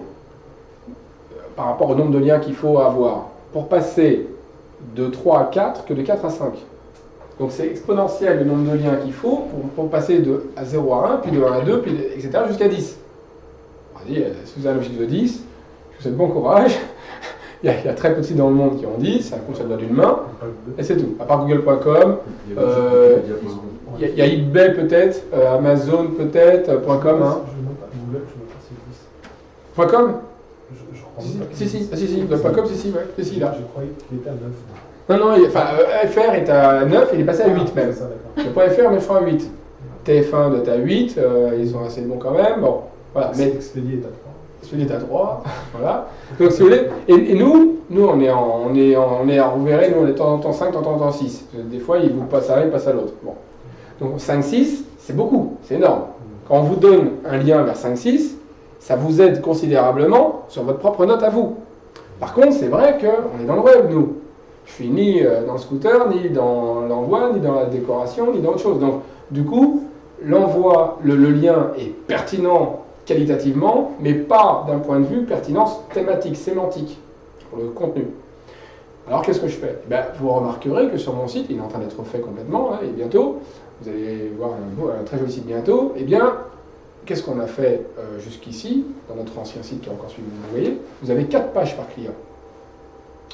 par rapport au nombre de liens qu'il faut avoir pour passer de 3 à 4 que de 4 à 5. Donc c'est exponentiel le nombre de liens qu'il faut pour passer à 0 à 1, puis de 1 à 2, puis etc. jusqu'à 10. On dit, si vous avez un objectif de 10, je vous souhaite bon courage. Il y a très peu de sites dans le monde qui ont 10, ça compte sur le doigt d'une main, et c'est tout. À part google.com, il y a eBay peut-être, Amazon peut-être, .com. Hein. .com Si, .com, si, là. Je croyais qu'il était à 9. Non, FR est à 9, il est passé à 8 même. Le .fr, mais je crois à 8. TF1 doit être à 8, ils sont assez bons quand même. Bon, voilà. Mais Expédié est à 3. Expédié est à 3, voilà. Donc si vous voulez, et nous on est vous verrez, nous on est de temps en temps 5, de temps en temps 6. Des fois, il vous passe à l'un, il passe à l'autre. Bon. Donc 5, 6, c'est beaucoup, c'est énorme. Quand on vous donne un lien vers 5, 6, ça vous aide considérablement sur votre propre note à vous. Par contre, c'est vrai qu'on est dans le web, nous. Je suis ni dans le scooter, ni dans l'envoi, ni dans la décoration, ni dans autre chose. Donc, du coup, l'envoi, le lien est pertinent qualitativement, mais pas d'un point de vue pertinence thématique, sémantique, pour le contenu. Alors, qu'est-ce que je fais? Vous remarquerez que sur mon site, il est en train d'être fait complètement, et bientôt, vous allez voir un très joli site bientôt, eh bien, qu'est-ce qu'on a fait jusqu'ici, dans notre ancien site qui est encore suivi, vous voyez, vous avez 4 pages par client.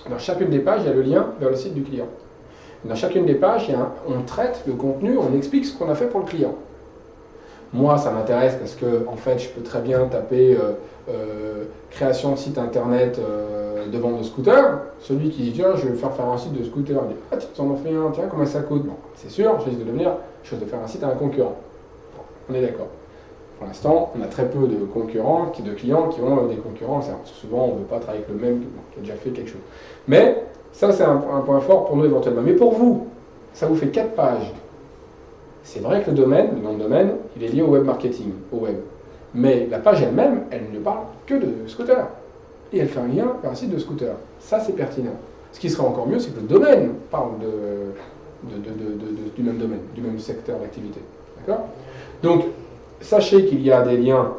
Dans chacune des pages, il y a le lien vers le site du client. Dans chacune des pages, on traite le contenu, on explique ce qu'on a fait pour le client. Moi, ça m'intéresse parce que, en fait, je peux très bien taper création de site internet de vente de scooter. Celui qui dit, tiens, je vais faire un site de scooter, il dit, ah, tu t'en fais un, tiens, comment ça coûte? Bon, c'est sûr, je risque de devenir chose de faire un site à un concurrent. Bon, on est d'accord. Pour l'instant, on a très peu de concurrents, de clients qui ont des concurrents. Souvent, on ne veut pas travailler avec le même qui a déjà fait quelque chose. Mais ça, c'est un point fort pour nous éventuellement. Mais pour vous, ça vous fait 4 pages. C'est vrai que le nom de domaine, il est lié au web marketing, au web. Mais la page elle-même, elle ne parle que de scooter. Et elle fait un lien vers un site de scooter. Ça, c'est pertinent. Ce qui serait encore mieux, c'est que le domaine parle du même domaine, du même secteur d'activité. D'accord? Donc, sachez qu'il y a des liens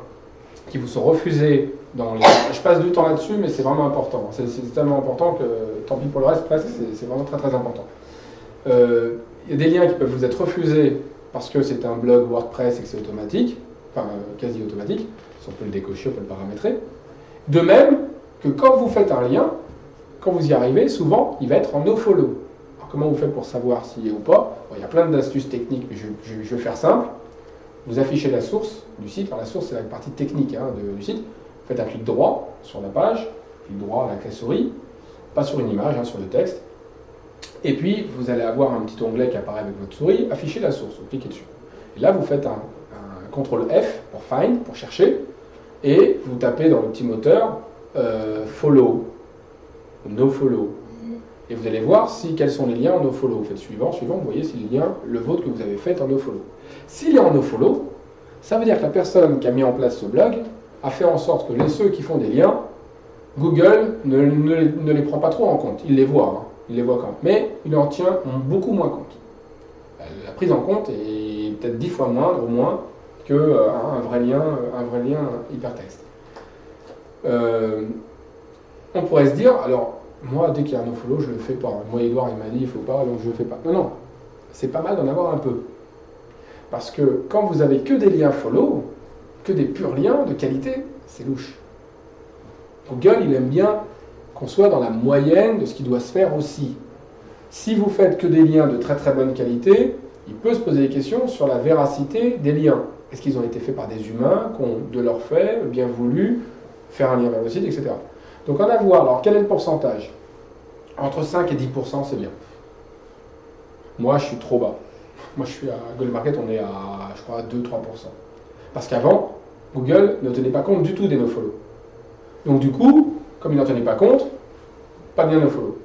qui vous sont refusés dans les... Je passe du temps là-dessus, mais c'est vraiment important. C'est tellement important que, tant pis pour le reste, presque, c'est vraiment très très important. Il y a des liens qui peuvent vous être refusés parce que c'est un blog WordPress et que c'est automatique, enfin quasi automatique, si on peut le décocher, on peut le paramétrer. De même que quand vous faites un lien, quand vous y arrivez, souvent, il va être en nofollow. Alors comment vous faites pour savoir s'il est ou pas? Il y a plein d'astuces techniques, mais je vais faire simple. Vous affichez la source du site. Alors la source, c'est la partie technique du site. Vous faites un clic droit sur la page, clic droit avec la souris, pas sur une image, sur le texte. Et puis, vous allez avoir un petit onglet qui apparaît avec votre souris, afficher la source, vous cliquez dessus. Et là, vous faites un CTRL F pour find, pour chercher, et vous tapez dans le petit moteur follow, no follow. Et vous allez voir quels sont les liens en nofollow. Vous faites suivant, vous voyez si le lien, le vôtre que vous avez fait est en nofollow. S'il est en nofollow, Ça veut dire que la personne qui a mis en place ce blog a fait en sorte que ceux qui font des liens, Google ne les prend pas trop en compte. Il les voit, hein. Il les voit quand même. Mais il en tient beaucoup moins compte. La prise en compte est peut-être 10 fois moindre au moins qu'un vrai lien hypertexte. On pourrait se dire, alors, moi, dès qu'il y a un nofollow, je ne le fais pas. Moi, Edouard, il m'a dit, il ne faut pas, donc je ne le fais pas. Non, non, c'est pas mal d'en avoir un peu. Parce que quand vous avez que des liens follow, que des purs liens de qualité, c'est louche. Google, il aime bien qu'on soit dans la moyenne de ce qui doit se faire aussi. Si vous faites que des liens de très très bonne qualité, il peut se poser des questions sur la véracité des liens. Est-ce qu'ils ont été faits par des humains qui ont de leur fait, bien voulu, faire un lien vers le site, etc. Donc en avoir, alors quel est le pourcentage? Entre 5 et 10%, c'est bien. Moi, je suis trop bas. Moi, je suis à Google Market, on est à, je crois, 2-3%. Parce qu'avant, Google ne tenait pas compte du tout des nofollow. Donc du coup, comme il n'en tenait pas compte, pas bien nofollow.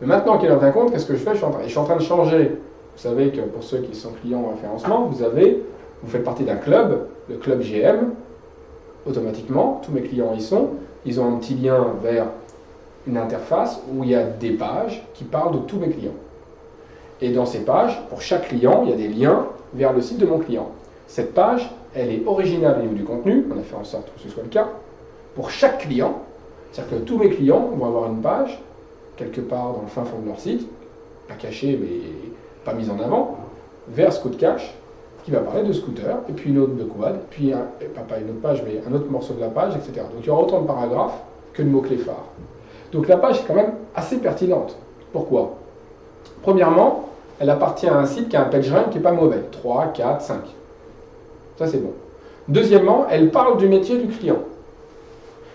Mais maintenant qu'il en tient compte, qu'est-ce que je fais? Je suis en train de changer. Vous savez que pour ceux qui sont clients en référencement, vous faites partie d'un club, le club GM. Automatiquement, tous mes clients y sont. Ils ont un petit lien vers une interface où il y a des pages qui parlent de tous mes clients. Et dans ces pages, pour chaque client, il y a des liens vers le site de mon client. Cette page, elle est originale au niveau du contenu, on a fait en sorte que ce soit le cas, pour chaque client. C'est-à-dire que tous mes clients vont avoir une page, quelque part dans le fin fond de leur site, pas cachée mais pas mise en avant, vers Scoot Cash, qui va parler de scooter, et puis une autre de quad, puis pas une autre page, mais un autre morceau de la page, etc. Donc il y aura autant de paragraphes que de mots-clés phares. Donc la page est quand même assez pertinente. Pourquoi? Premièrement, elle appartient à un site qui a un PageRank qui n'est pas mauvais, 3, 4, 5. Ça c'est bon. Deuxièmement, elle parle du métier du client.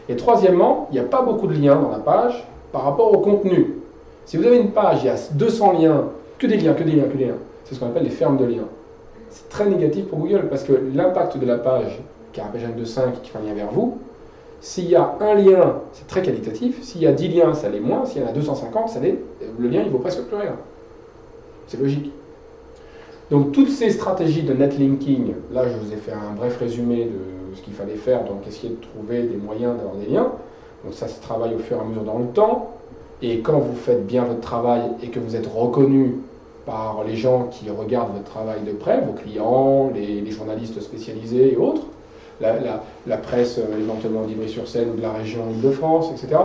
Et troisièmement, il n'y a pas beaucoup de liens dans la page par rapport au contenu. Si vous avez une page, il y a 200 liens, que des liens, que des liens, que des liens. C'est ce qu'on appelle les fermes de liens. C'est très négatif pour Google parce que l'impact de la page qui a un PageRank de 5 qui fait un lien vers vous, s'il y a un lien, c'est très qualitatif. S'il y a 10 liens, ça l'est moins. S'il y en a 250, le lien, il vaut presque plus rien. C'est logique. Donc toutes ces stratégies de netlinking, là je vous ai fait un bref résumé de ce qu'il fallait faire, donc essayer de trouver des moyens d'avoir des liens. Donc ça se travaille au fur et à mesure dans le temps. Et quand vous faites bien votre travail et que vous êtes reconnu par les gens qui regardent votre travail de près, vos clients, les journalistes spécialisés et autres, la presse éventuellement d'Ivry-sur-Seine ou de la région Île-de-France, etc.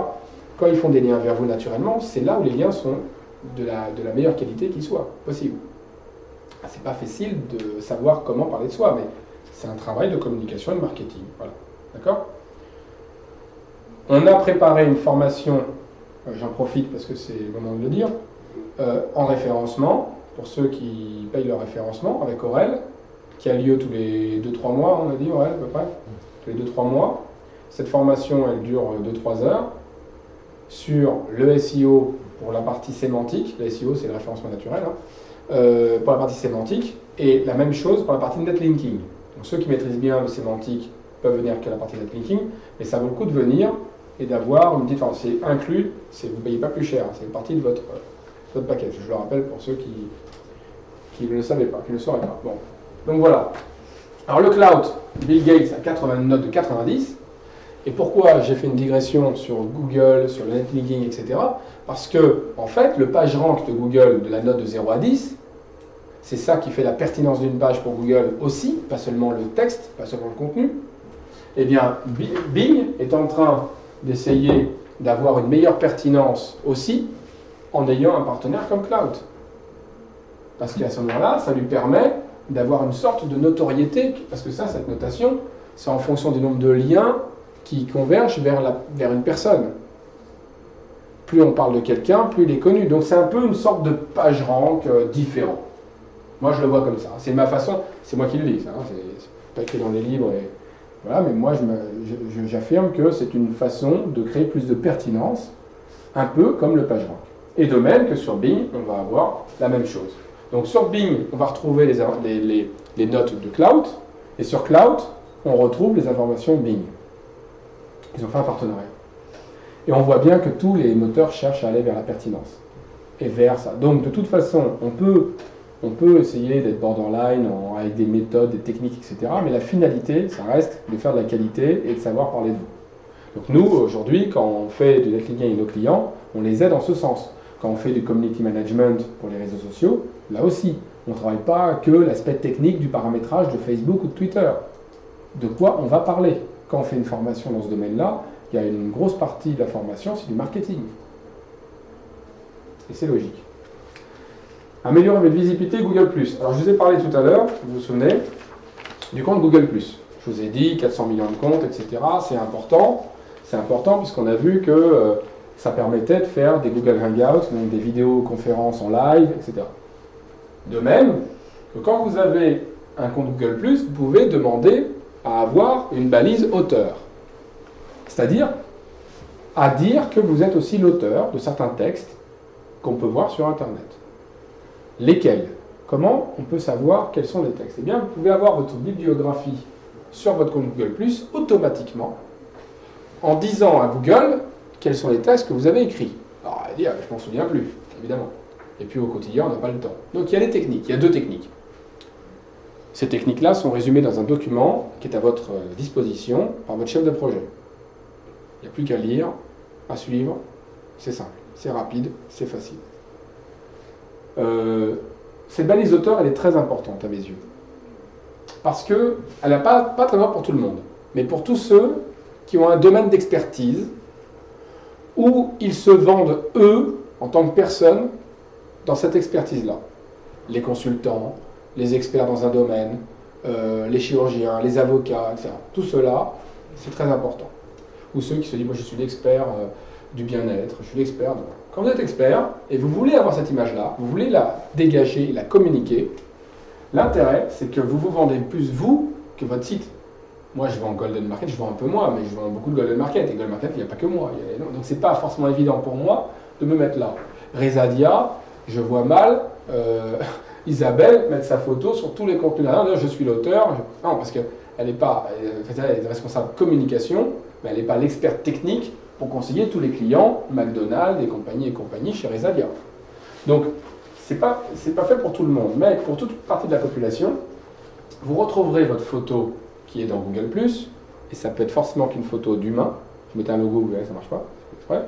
Quand ils font des liens vers vous naturellement, c'est là où les liens sont de la meilleure qualité qui soit possible. C'est pas facile de savoir comment parler de soi, mais c'est un travail de communication et de marketing. Voilà. D'accord? On a préparé une formation, j'en profite parce que c'est le moment de le dire, en référencement, pour ceux qui payent leur référencement avec Aurel, qui a lieu tous les 2-3 mois, on a dit, Aurel, à peu près, tous les 2-3 mois. Cette formation, elle dure 2-3 heures sur le SEO pour la partie sémantique. Le SEO, c'est le référencement naturel, hein. Pour la partie sémantique, et la même chose pour la partie netlinking. Donc ceux qui maîtrisent bien le sémantique peuvent venir qu'à la partie netlinking, mais ça vaut le coup de venir et d'avoir une petite... Enfin, c'est inclus, vous ne payez pas plus cher, c'est une partie de votre package. Je le rappelle pour ceux qui ne le savaient pas, qui ne le sauraient pas. Bon. Donc voilà. Alors le cloud, Bill Gates a 80 notes de 90. Et pourquoi j'ai fait une digression sur Google, sur le netlinking, etc. Parce que, en fait, le PageRank de Google de la note de 0 à 10, c'est ça qui fait la pertinence d'une page pour Google aussi, pas seulement le texte, pas seulement le contenu. Eh bien, Bing est en train d'essayer d'avoir une meilleure pertinence aussi en ayant un partenaire comme Cloud. Parce qu'à ce moment-là, ça lui permet d'avoir une sorte de notoriété, parce que ça, cette notation, c'est en fonction du nombre de liens qui convergent vers une personne. Plus on parle de quelqu'un, plus il est connu. Donc c'est un peu une sorte de PageRank différent. Moi je le vois comme ça. C'est ma façon, c'est moi qui le dis, hein, c'est pas écrit dans les livres. Et, voilà, mais moi j'affirme que c'est une façon de créer plus de pertinence, un peu comme le PageRank. Et de même que sur Bing, on va avoir la même chose. Donc sur Bing, on va retrouver les notes de Cloud, et sur Cloud, on retrouve les informations Bing. Ils ont fait un partenariat. Et on voit bien que tous les moteurs cherchent à aller vers la pertinence. Et vers ça. Donc de toute façon, on peut On peut essayer d'être borderline avec des méthodes, des techniques, etc. Mais la finalité, ça reste de faire de la qualité et de savoir parler de vous. Donc nous, aujourd'hui, quand on fait du netlinking avec nos clients, on les aide en ce sens. Quand on fait du community management pour les réseaux sociaux, là aussi, on ne travaille pas que l'aspect technique du paramétrage de Facebook ou de Twitter. De quoi on va parler? Quand on fait une formation dans ce domaine-là, il y a une grosse partie de la formation, c'est du marketing. Et c'est logique. Améliorer votre visibilité Google+. Alors je vous ai parlé tout à l'heure, vous vous souvenez, du compte Google+. Je vous ai dit 400 millions de comptes, etc. C'est important. C'est important puisqu'on a vu que ça permettait de faire des Google Hangouts, donc des vidéoconférences en live, etc. De même que quand vous avez un compte Google+, vous pouvez demander à avoir une balise auteur. C'est-à-dire à dire que vous êtes aussi l'auteur de certains textes qu'on peut voir sur Internet. Lesquels? Comment on peut savoir quels sont les textes? Eh bien, vous pouvez avoir votre bibliographie sur votre compte Google+, automatiquement, en disant à Google quels sont les textes que vous avez écrits. Alors, elle va dire, je m'en souviens plus, évidemment. Et puis au quotidien, on n'a pas le temps. Donc il y a les techniques, il y a deux techniques. Ces techniques-là sont résumées dans un document qui est à votre disposition par votre chef de projet. Il n'y a plus qu'à lire, à suivre, c'est simple, c'est rapide, c'est facile. Cette balise auteur, elle est très importante à mes yeux. Parce qu'elle n'a pas très bien pour tout le monde, mais pour tous ceux qui ont un domaine d'expertise où ils se vendent, eux, en tant que personne, dans cette expertise-là. Les consultants, les experts dans un domaine, les chirurgiens, les avocats, etc. Tout cela, c'est très important. Ou ceux qui se disent, moi je suis l'expert du bien-être, je suis l'expert de... Quand vous êtes expert, et vous voulez avoir cette image-là, vous voulez la dégager, la communiquer, l'intérêt, c'est que vous vous vendez plus vous que votre site. Moi, je vends Golden Market, je vends un peu moins, mais je vends beaucoup de Golden Market. Et Golden Market, il n'y a pas que moi. Donc, c'est pas forcément évident pour moi de me mettre là. Rezadia, je vois mal Isabelle mettre sa photo sur tous les contenus. Non, je suis l'auteur. Non, parce qu'elle n'est pas elle est responsable communication, mais elle n'est pas l'expert technique pour conseiller tous les clients, McDonald's et compagnie chez Rezadia. Donc, c'est pas fait pour tout le monde, mais pour toute partie de la population, vous retrouverez votre photo qui est dans Google+, et ça peut être forcément qu'une photo d'humain. Je mettais un logo, vous verrez, ça ne marche pas, c'est exprès.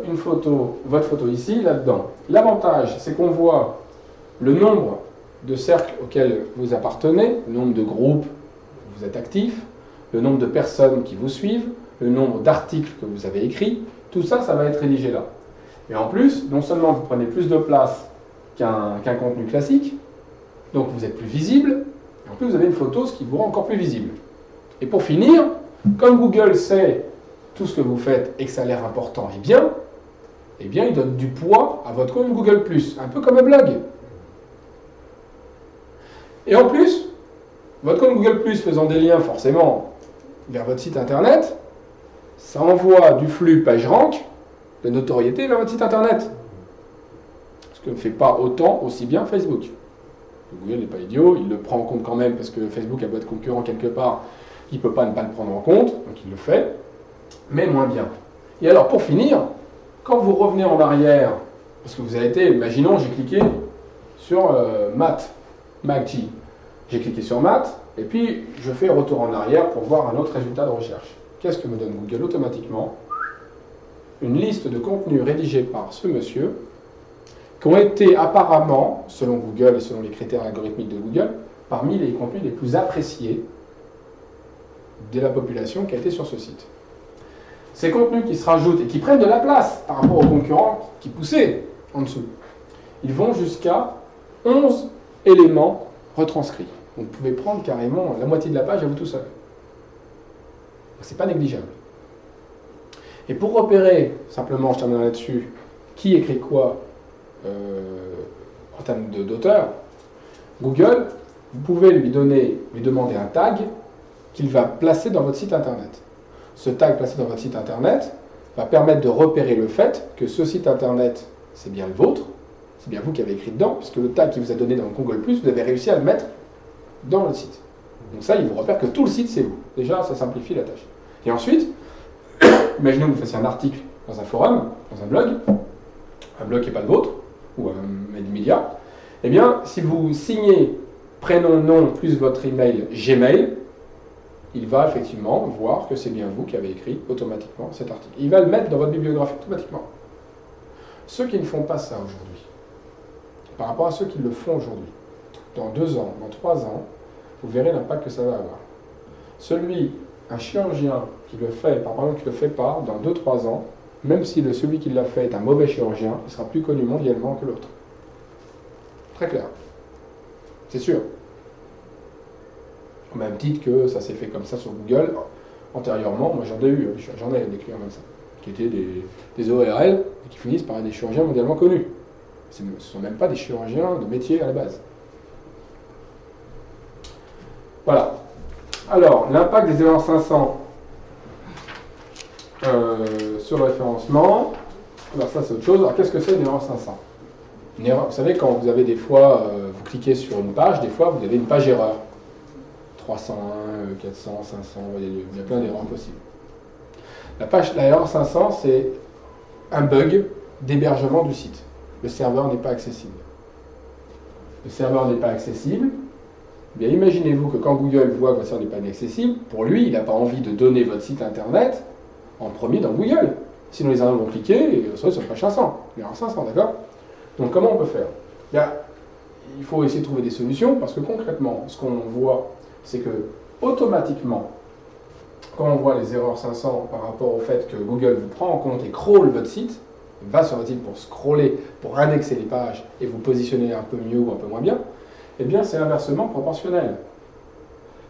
Une photo, votre photo ici, là-dedans. L'avantage, c'est qu'on voit le nombre de cercles auxquels vous appartenez, le nombre de groupes où vous êtes actif, le nombre de personnes qui vous suivent, le nombre d'articles que vous avez écrits, tout ça, ça va être rédigé là. Et en plus, non seulement vous prenez plus de place qu'un contenu classique, donc vous êtes plus visible, et en plus vous avez une photo, ce qui vous rend encore plus visible. Et pour finir, comme Google sait tout ce que vous faites et que ça a l'air important et bien, eh bien il donne du poids à votre compte Google+, un peu comme un blog. Et en plus, votre compte Google+, faisant des liens forcément vers votre site internet, ça envoie du flux PageRank de notoriété vers votre site internet. Ce que ne fait pas autant, aussi bien Facebook. Google n'est pas idiot, il le prend en compte quand même parce que Facebook a beau être concurrent quelque part, il ne peut pas ne pas le prendre en compte, donc il le fait, mais moins bien. Et alors pour finir, quand vous revenez en arrière, parce que vous avez été, imaginons j'ai cliqué sur MacG, j'ai cliqué sur Math, et puis je fais retour en arrière pour voir un autre résultat de recherche. Qu'est-ce que me donne Google automatiquement? Une liste de contenus rédigés par ce monsieur, qui ont été apparemment, selon Google et selon les critères algorithmiques de Google, parmi les contenus les plus appréciés de la population qui a été sur ce site. Ces contenus qui se rajoutent et qui prennent de la place par rapport aux concurrents qui poussaient en dessous, ils vont jusqu'à 11 éléments retranscrits. Donc vous pouvez prendre carrément la moitié de la page à vous tout seul. C'est pas négligeable. Et pour repérer, simplement, je terminerai là-dessus, qui écrit quoi en termes d'auteur, Google, vous pouvez lui demander un tag qu'il va placer dans votre site internet. Ce tag placé dans votre site internet va permettre de repérer le fait que ce site internet, c'est bien le vôtre, c'est bien vous qui avez écrit dedans, puisque le tag qu'il vous a donné dans Google+, vous avez réussi à le mettre dans le site. Donc ça, il vous repère que tout le site, c'est vous. Déjà, ça simplifie la tâche. Et ensuite, imaginons que vous fassiez un article dans un forum, dans un blog qui n'est pas le vôtre, ou un média, Eh bien, si vous signez prénom, nom, plus votre email Gmail, il va effectivement voir que c'est bien vous qui avez écrit automatiquement cet article. Il va le mettre dans votre bibliographie automatiquement. Ceux qui ne font pas ça aujourd'hui, par rapport à ceux qui le font aujourd'hui, dans 2 ans, dans 3 ans, vous verrez l'impact que ça va avoir. Un chirurgien qui le fait, par exemple qui ne le fait pas, dans 2-3 ans, même si celui qui l'a fait est un mauvais chirurgien, il sera plus connu mondialement que l'autre. Très clair. C'est sûr. Au même titre que ça s'est fait comme ça sur Google. Antérieurement, moi j'en ai des clients comme ça, qui étaient des ORL et qui finissent par être des chirurgiens mondialement connus. Ce ne sont même pas des chirurgiens de métier à la base. Voilà. Alors, l'impact des erreurs 500 sur le référencement. Alors ça c'est autre chose. Alors qu'est-ce que c'est une erreur 500 ? Une erreur, vous savez, quand vous avez des fois, vous cliquez sur une page, des fois vous avez une page erreur. 301, 400, 500, il y a plein d'erreurs possibles. La erreur 500, c'est un bug d'hébergement du site. Le serveur n'est pas accessible. Le serveur n'est pas accessible. Bien, imaginez-vous que quand Google voit que votre serveur n'est pas inaccessible, pour lui, il n'a pas envie de donner votre site internet en premier dans Google. Sinon, les gens vont cliquer et se sur page 500. L'erreur 500, d'accord ? Donc, comment on peut faire ? Bien, il faut essayer de trouver des solutions parce que concrètement, ce qu'on voit, c'est que automatiquement, quand on voit les erreurs 500 par rapport au fait que Google vous prend en compte et crawl votre site, va sur votre site pour scroller, pour indexer les pages et vous positionner un peu mieux ou un peu moins bien, eh bien c'est inversement proportionnel.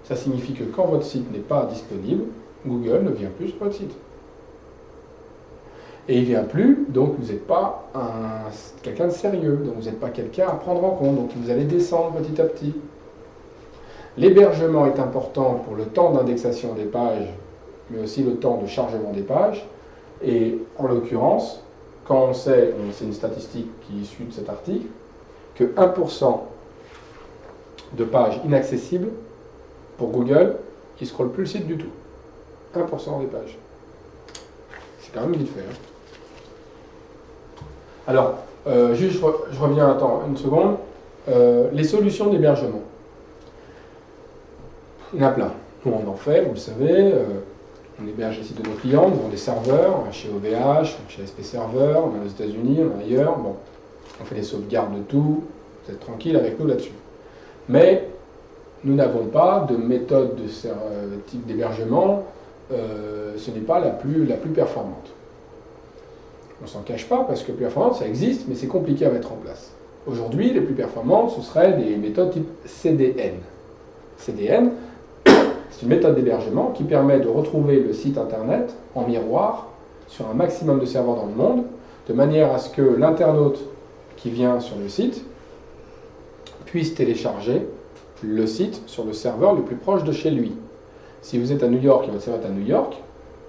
Ça signifie que quand votre site n'est pas disponible, Google ne vient plus sur votre site. Et il ne vient plus, donc vous n'êtes pas quelqu'un de sérieux, donc vous n'êtes pas quelqu'un à prendre en compte, donc vous allez descendre petit à petit. L'hébergement est important pour le temps d'indexation des pages, mais aussi le temps de chargement des pages. Et en l'occurrence, quand on sait, c'est une statistique qui est issue de cet article, que 1% de pages inaccessibles pour Google, qui ne scrollent plus le site du tout. 1% des pages. C'est quand même vite fait. Hein. Alors, juste, je reviens, attends, une seconde. Les solutions d'hébergement. Il y en a plein. Nous, on en fait, vous le savez. On héberge les sites de nos clients, nous avons des serveurs, chez OVH, chez SP Server, on en a aux États-Unis, on en a ailleurs. Bon, on fait des sauvegardes de tout. Vous êtes tranquille avec nous là-dessus. Mais nous n'avons pas de méthode de type d'hébergement. Ce n'est pas la plus performante. On ne s'en cache pas parce que performante, ça existe, mais c'est compliqué à mettre en place. Aujourd'hui, les plus performantes, ce seraient des méthodes type CDN. CDN, c'est une méthode d'hébergement qui permet de retrouver le site internet en miroir sur un maximum de serveurs dans le monde, de manière à ce que l'internaute qui vient sur le site puisse télécharger le site sur le serveur le plus proche de chez lui. Si vous êtes à New York et votre serveur est à New York,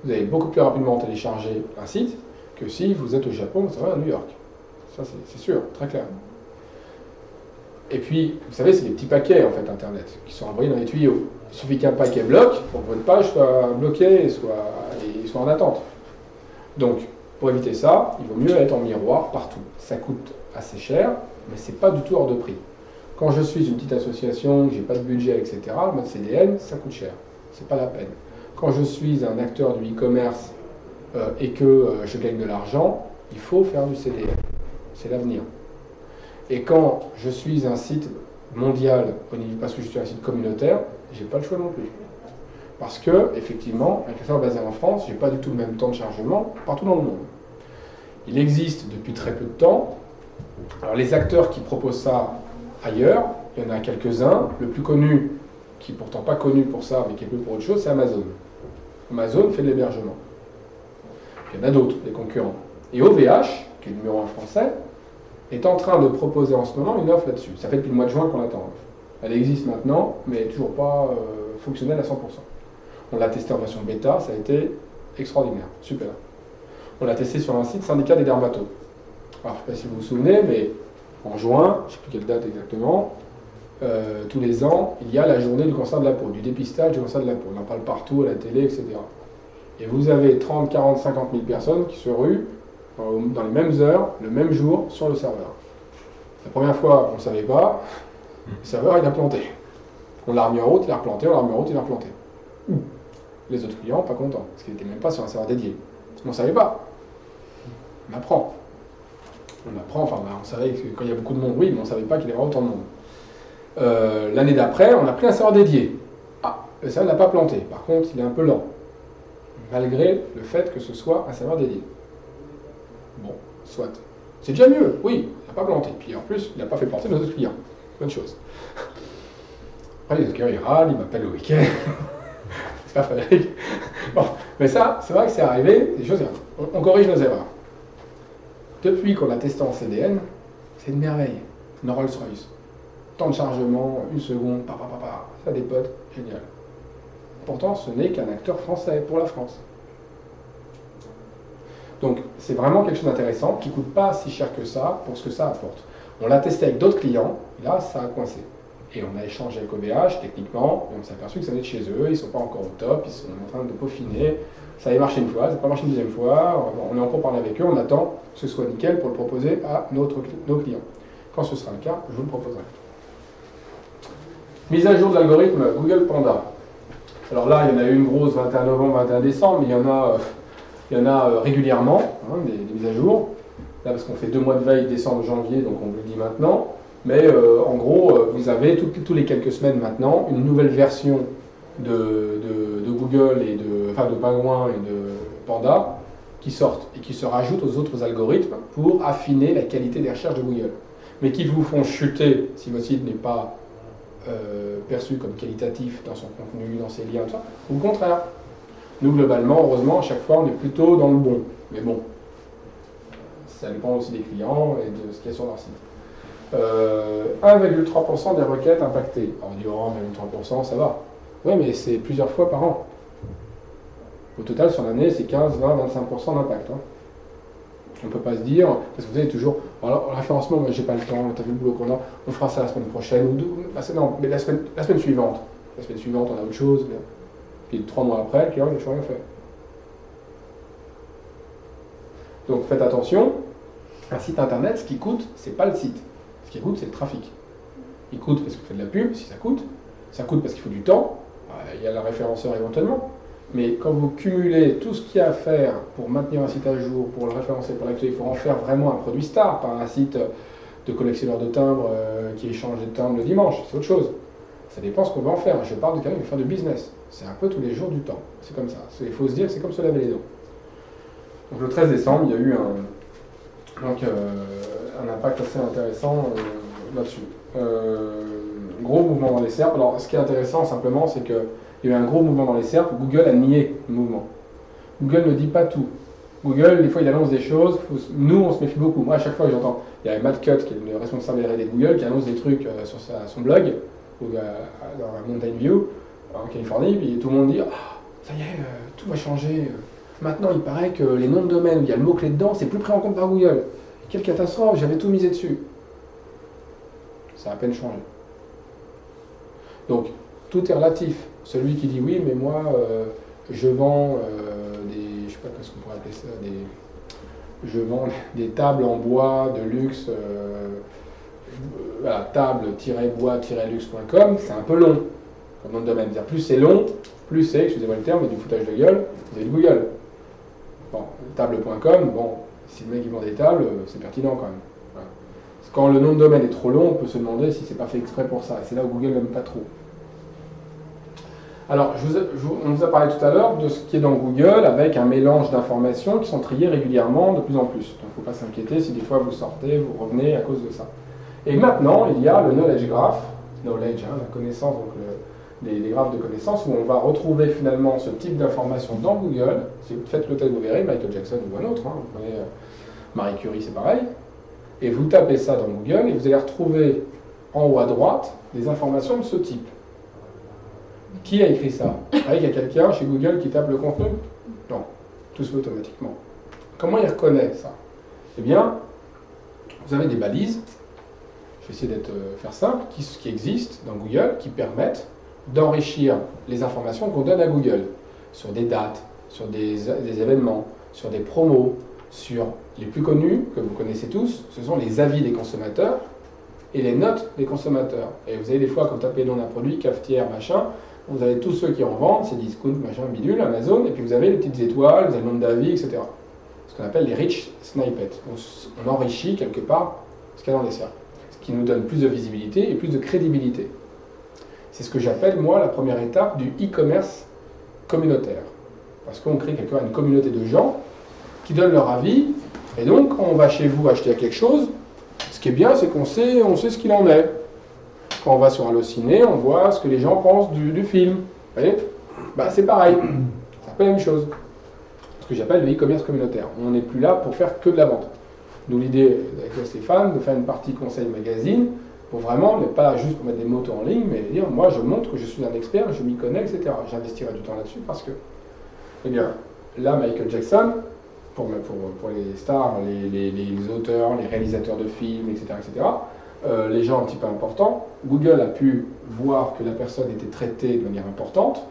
vous allez beaucoup plus rapidement télécharger un site que si vous êtes au Japon et votre serveur est à New York. Ça, c'est sûr, très clair. Et puis, vous savez, c'est des petits paquets, en fait, Internet, qui sont envoyés dans les tuyaux. Il suffit qu'un paquet bloque pour que votre page soit bloquée et soit en attente. Donc, pour éviter ça, il vaut mieux être en miroir partout. Ça coûte assez cher, mais c'est pas du tout hors de prix. Quand je suis une petite association, que j'ai pas de budget, etc., le mode CDN, ça coûte cher. C'est pas la peine. Quand je suis un acteur du e-commerce et que je gagne de l'argent, il faut faire du CDN. C'est l'avenir. Et quand je suis un site mondial, parce que je suis un site communautaire, j'ai pas le choix non plus. Parce que, effectivement, avec un serveur basé en France, j'ai pas du tout le même temps de chargement partout dans le monde. Il existe depuis très peu de temps. Alors les acteurs qui proposent ça ailleurs, il y en a quelques-uns. Le plus connu, qui n'est pourtant pas connu pour ça, mais qui est connu pour autre chose, c'est Amazon. Amazon fait de l'hébergement. Il y en a d'autres, des concurrents. Et OVH, qui est le numéro 1 français, est en train de proposer en ce moment une offre là-dessus. Ça fait depuis le mois de juin qu'on l'attend. Elle existe maintenant, mais toujours pas fonctionnelle à 100%. On l'a testé en version bêta, ça a été extraordinaire, super. On l'a testé sur un site syndicat des dermatos. Alors, je ne sais pas si vous vous souvenez, mais en juin, je ne sais plus quelle date exactement, tous les ans, il y a la journée du cancer de la peau, du dépistage du cancer de la peau. On en parle partout, à la télé, etc. Et vous avez 30, 40, 50 000 personnes qui se ruent dans les mêmes heures, le même jour, sur le serveur. La première fois, on ne savait pas, le serveur, il a planté. On l'a remis en route, il a replanté, on l'a remis en route, il a replanté. Les autres clients, pas contents, parce qu'il n'était même pas sur un serveur dédié. On ne savait pas. On apprend. On apprend, enfin, on savait que quand il y a beaucoup de monde, oui, mais on ne savait pas qu'il y avait autant de monde. L'année d'après, on a pris un serveur dédié. Ah, le serveur n'a pas planté. Par contre, il est un peu lent. Malgré le fait que ce soit un serveur dédié. Bon, soit. C'est déjà mieux, oui, il n'a pas planté. Puis en plus, il n'a pas fait planter nos autres clients. Bonne chose. Après, les autres clients, ils râlent, ils m'appellent le week-end. C'est pas Frédéric. Bon, mais ça, c'est vrai que c'est arrivé, des choses, on corrige nos erreurs. Depuis qu'on l'a testé en CDN, c'est une merveille. Une Rolls-Royce. Temps de chargement, 1 seconde, ça dépote, génial. Pourtant, ce n'est qu'un acteur français pour la France. Donc, c'est vraiment quelque chose d'intéressant qui ne coûte pas si cher que ça pour ce que ça apporte. On l'a testé avec d'autres clients, et là, ça a coincé. Et on a échangé avec OVH techniquement, et on s'est aperçu que ça venait de chez eux, ils ne sont pas encore au top, ils sont en train de peaufiner. Ça avait marché une fois, ça n'a pas marché une deuxième fois, on est encore parlé avec eux, on attend que ce soit nickel pour le proposer à nos clients. Quand ce sera le cas, je vous le proposerai. Mise à jour de l'algorithme Google Panda. Alors là, il y en a eu une grosse 21 novembre, 21 décembre, mais il y en a régulièrement, hein, des mises à jour. Là, parce qu'on fait 2 mois de veille, décembre, janvier, donc on vous le dit maintenant. Mais en gros, vous avez tous les quelques semaines maintenant une nouvelle version de Google et de Pingouin et de Panda qui sortent et qui se rajoutent aux autres algorithmes pour affiner la qualité des recherches de Google. Mais qui vous font chuter si votre site n'est pas perçu comme qualitatif dans son contenu, dans ses liens, tout ça. Au contraire. Nous, globalement, heureusement, à chaque fois, on est plutôt dans le bon. Mais bon, ça dépend aussi des clients et de ce qu'il y a sur leur site. 1,3% des requêtes impactées. Alors on dit, oh, mais 1,3%, ça va. Oui, mais c'est plusieurs fois par an. Au total, sur l'année, c'est 15, 20, 25% d'impact. Hein. On ne peut pas se dire, parce que vous avez toujours, alors le référencement, moi j'ai pas le temps, tu as vu le boulot qu'on a, on fera ça la semaine prochaine, ou deux, non, mais la semaine suivante. La semaine suivante, on a autre chose. Mais... Puis 3 mois après, le client n'a toujours rien fait. Donc faites attention, un site internet, ce qui coûte, c'est pas le site. Ce qui coûte, c'est le trafic. Il coûte parce qu'il fait de la pub, si ça coûte parce qu'il faut du temps, il y a le référenceur éventuellement. Mais quand vous cumulez tout ce qu'il y a à faire pour maintenir un site à jour, pour le référencer, pour l'actualiser, pour en faire vraiment un produit star, pas un site de collectionneur de timbres qui échange des timbres le dimanche, c'est autre chose. Ça dépend ce qu'on va en faire. Je parle de quelqu'un qui veut faire du business. C'est un peu tous les jours du temps. C'est comme ça. Il faut se dire que c'est comme se laver les dents. Donc le 13 décembre, il y a eu un impact assez intéressant là-dessus. Gros mouvement dans les SERP. Alors ce qui est intéressant simplement, c'est qu'il y a eu un gros mouvement dans les SERP. Google a nié le mouvement. Google ne dit pas tout. Google, des fois, il annonce des choses. Nous, on se méfie beaucoup. Moi, à chaque fois que j'entends, il y a Matt Cutts, qui est le responsable R&D de Google, qui annonce des trucs sur son blog, dans la Mountain View, en Californie, puis tout le monde dit ah, ça y est, tout va changer. Maintenant, il paraît que les noms de domaine où il y a le mot-clé dedans, c'est plus pris en compte par Google. Quelle catastrophe, j'avais tout misé dessus. Ça a à peine changé. Donc, tout est relatif. Celui qui dit oui, mais moi, je vends des. Je sais pas ce qu'on pourrait appeler ça, je vends des tables en bois de luxe. Voilà, table-bois-luxe.com, c'est un peu long comme nom de domaine. C'est-à-dire, plus c'est long, plus c'est, excusez-moi le terme, mais du foutage de gueule, vous avez de Google. Bon, table.com, bon, si le mec il vend des tables, c'est pertinent quand même. Voilà. Quand le nom de domaine est trop long, on peut se demander si c'est pas fait exprès pour ça. Et c'est là où Google n'aime pas trop. Alors, on vous a parlé tout à l'heure de ce qui est dans Google avec un mélange d'informations qui sont triées régulièrement de plus en plus. Donc, il ne faut pas s'inquiéter si des fois vous sortez, vous revenez à cause de ça. Et maintenant, il y a le Knowledge Graph, knowledge, hein, la connaissance, donc les graphes de connaissances, où on va retrouver finalement ce type d'informations dans Google. Si vous faites le test, vous verrez, Michael Jackson ou un autre, hein, vous prenez Marie Curie, c'est pareil. Et vous tapez ça dans Google et vous allez retrouver en haut à droite des informations de ce type. Qui a écrit ça? Il y a quelqu'un chez Google qui tape le contenu? Non, tout se fait automatiquement. Comment il reconnaît ça? Eh bien, vous avez des balises, je vais essayer faire simple, qui existent dans Google, qui permettent d'enrichir les informations qu'on donne à Google sur des dates, sur des événements, sur des promos, sur les plus connus, que vous connaissez tous, ce sont les avis des consommateurs, et les notes des consommateurs. Et vous avez des fois, quand vous tapez le nom d'un produit, cafetière, machin, vous avez tous ceux qui en vendent, c'est discount, machin, bidule, Amazon, et puis vous avez les petites étoiles, vous avez le nombre d'avis, etc. Ce qu'on appelle les rich snippets. On enrichit quelque part ce qu'il y a dans les cercles. Ce qui nous donne plus de visibilité et plus de crédibilité. C'est ce que j'appelle, moi, la première étape du e-commerce communautaire. Parce qu'on crée quelque part une communauté de gens qui donnent leur avis, et donc quand on va chez vous acheter quelque chose, ce qui est bien, c'est qu'on sait ce qu'il en est. Quand on va sur Allociné, on voit ce que les gens pensent du film. Vous voyez, bah, c'est pareil, c'est un peu la même chose. Ce que j'appelle le e-commerce communautaire. On n'est plus là pour faire que de la vente. Nous, l'idée avec Stéphane, de faire une partie conseil magazine, pour vraiment, ne pas juste pour mettre des motos en ligne, mais dire, moi je montre que je suis un expert, je m'y connais, etc. J'investirai du temps là-dessus parce que, eh bien, là, Michael Jackson, pour les stars, les auteurs, les réalisateurs de films, etc., les gens un petit peu importants, Google a pu voir que la personne était traitée de manière importante.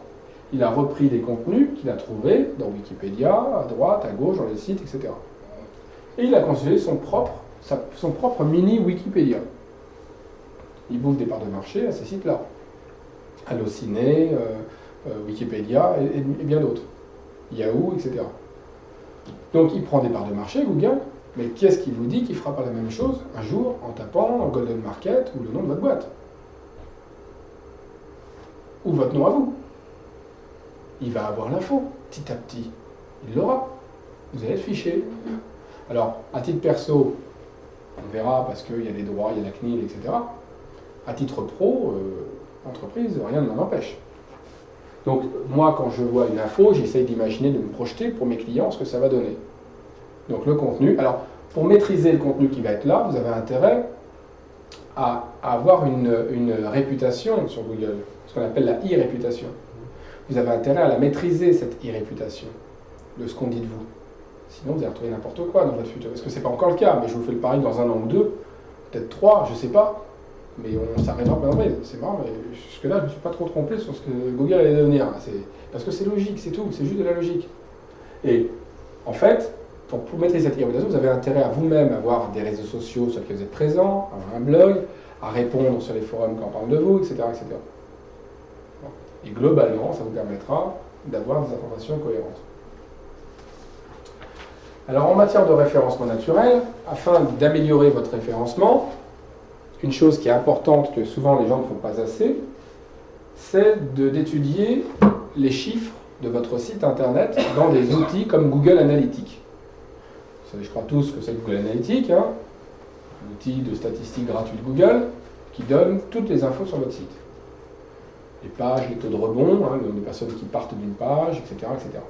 Il a repris des contenus qu'il a trouvés dans Wikipédia, à droite, à gauche, dans les sites, etc. Et il a constitué son propre mini Wikipédia. Il bouffe des parts de marché à ces sites-là. Allociné, Wikipédia et bien d'autres. Yahoo, etc. Donc il prend des parts de marché, Google, mais qu'est-ce qui vous dit qu'il ne fera pas la même chose un jour en tapant Golden Market ou le nom de votre boîte? Ou votre nom à vous? Il va avoir l'info, petit à petit. Il l'aura. Vous allez être fiché. Alors, à titre perso, on verra parce qu'il y a les droits, il y a la CNIL, etc. À titre pro, entreprise, rien ne m'en empêche. Donc, moi, quand je vois une info, j'essaye d'imaginer, de me projeter pour mes clients ce que ça va donner. Donc, le contenu. Alors, pour maîtriser le contenu qui va être là, vous avez intérêt à avoir une réputation sur Google, ce qu'on appelle la e-réputation. Vous avez intérêt à la maîtriser, cette e-réputation, de ce qu'on dit de vous. Sinon, vous allez retrouver n'importe quoi dans votre futur. Est-ce que ce n'est pas encore le cas? Mais je vous fais le pari dans 1 an ou 2, peut-être 3, je ne sais pas. Mais on s'arrêtera pas. C'est marrant, mais jusque-là, je ne me suis pas trop trompé sur ce que Google allait devenir. Parce que c'est logique, c'est tout, c'est juste de la logique. Et en fait, pour maîtriser cette e-réputation, vous avez intérêt à vous-même avoir des réseaux sociaux sur lesquels vous êtes présent, avoir un blog, à répondre sur les forums quand on parle de vous, etc. etc. Et globalement, ça vous permettra d'avoir des informations cohérentes. Alors en matière de référencement naturel, afin d'améliorer votre référencement, une chose qui est importante que souvent les gens ne font pas assez, c'est d'étudier les chiffres de votre site internet dans des outils comme Google Analytics. Vous savez, je crois tous que c'est Google Analytics, un outil de statistiques gratuit de Google qui donne toutes les infos sur votre site. Les pages, les taux de rebond, le nombre de personnes qui partent d'une page, etc., etc.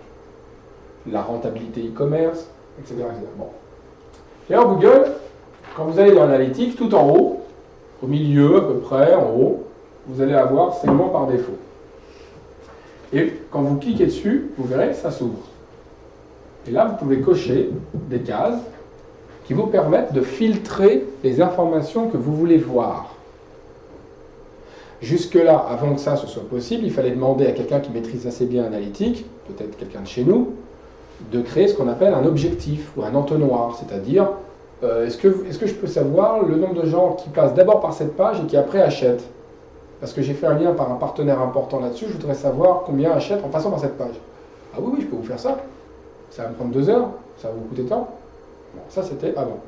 La rentabilité e-commerce, etc., etc. Bon. Et alors Google, quand vous allez dans l'analytique, tout en haut, au milieu à peu près, en haut, vous allez avoir segment par défaut. Et quand vous cliquez dessus, vous verrez, ça s'ouvre. Et là, vous pouvez cocher des cases qui vous permettent de filtrer les informations que vous voulez voir. Jusque-là, avant que ça ce soit possible, il fallait demander à quelqu'un qui maîtrise assez bien l'analytique, peut-être quelqu'un de chez nous, de créer ce qu'on appelle un objectif ou un entonnoir, c'est-à-dire est-ce que je peux savoir le nombre de gens qui passent d'abord par cette page et qui après achètent? Parce que j'ai fait un lien par un partenaire important là-dessus, je voudrais savoir combien achètent en passant par cette page. Ah oui, je peux vous faire ça. Ça va me prendre 2 heures, ça va vous coûter tant. Bon, ça c'était avant.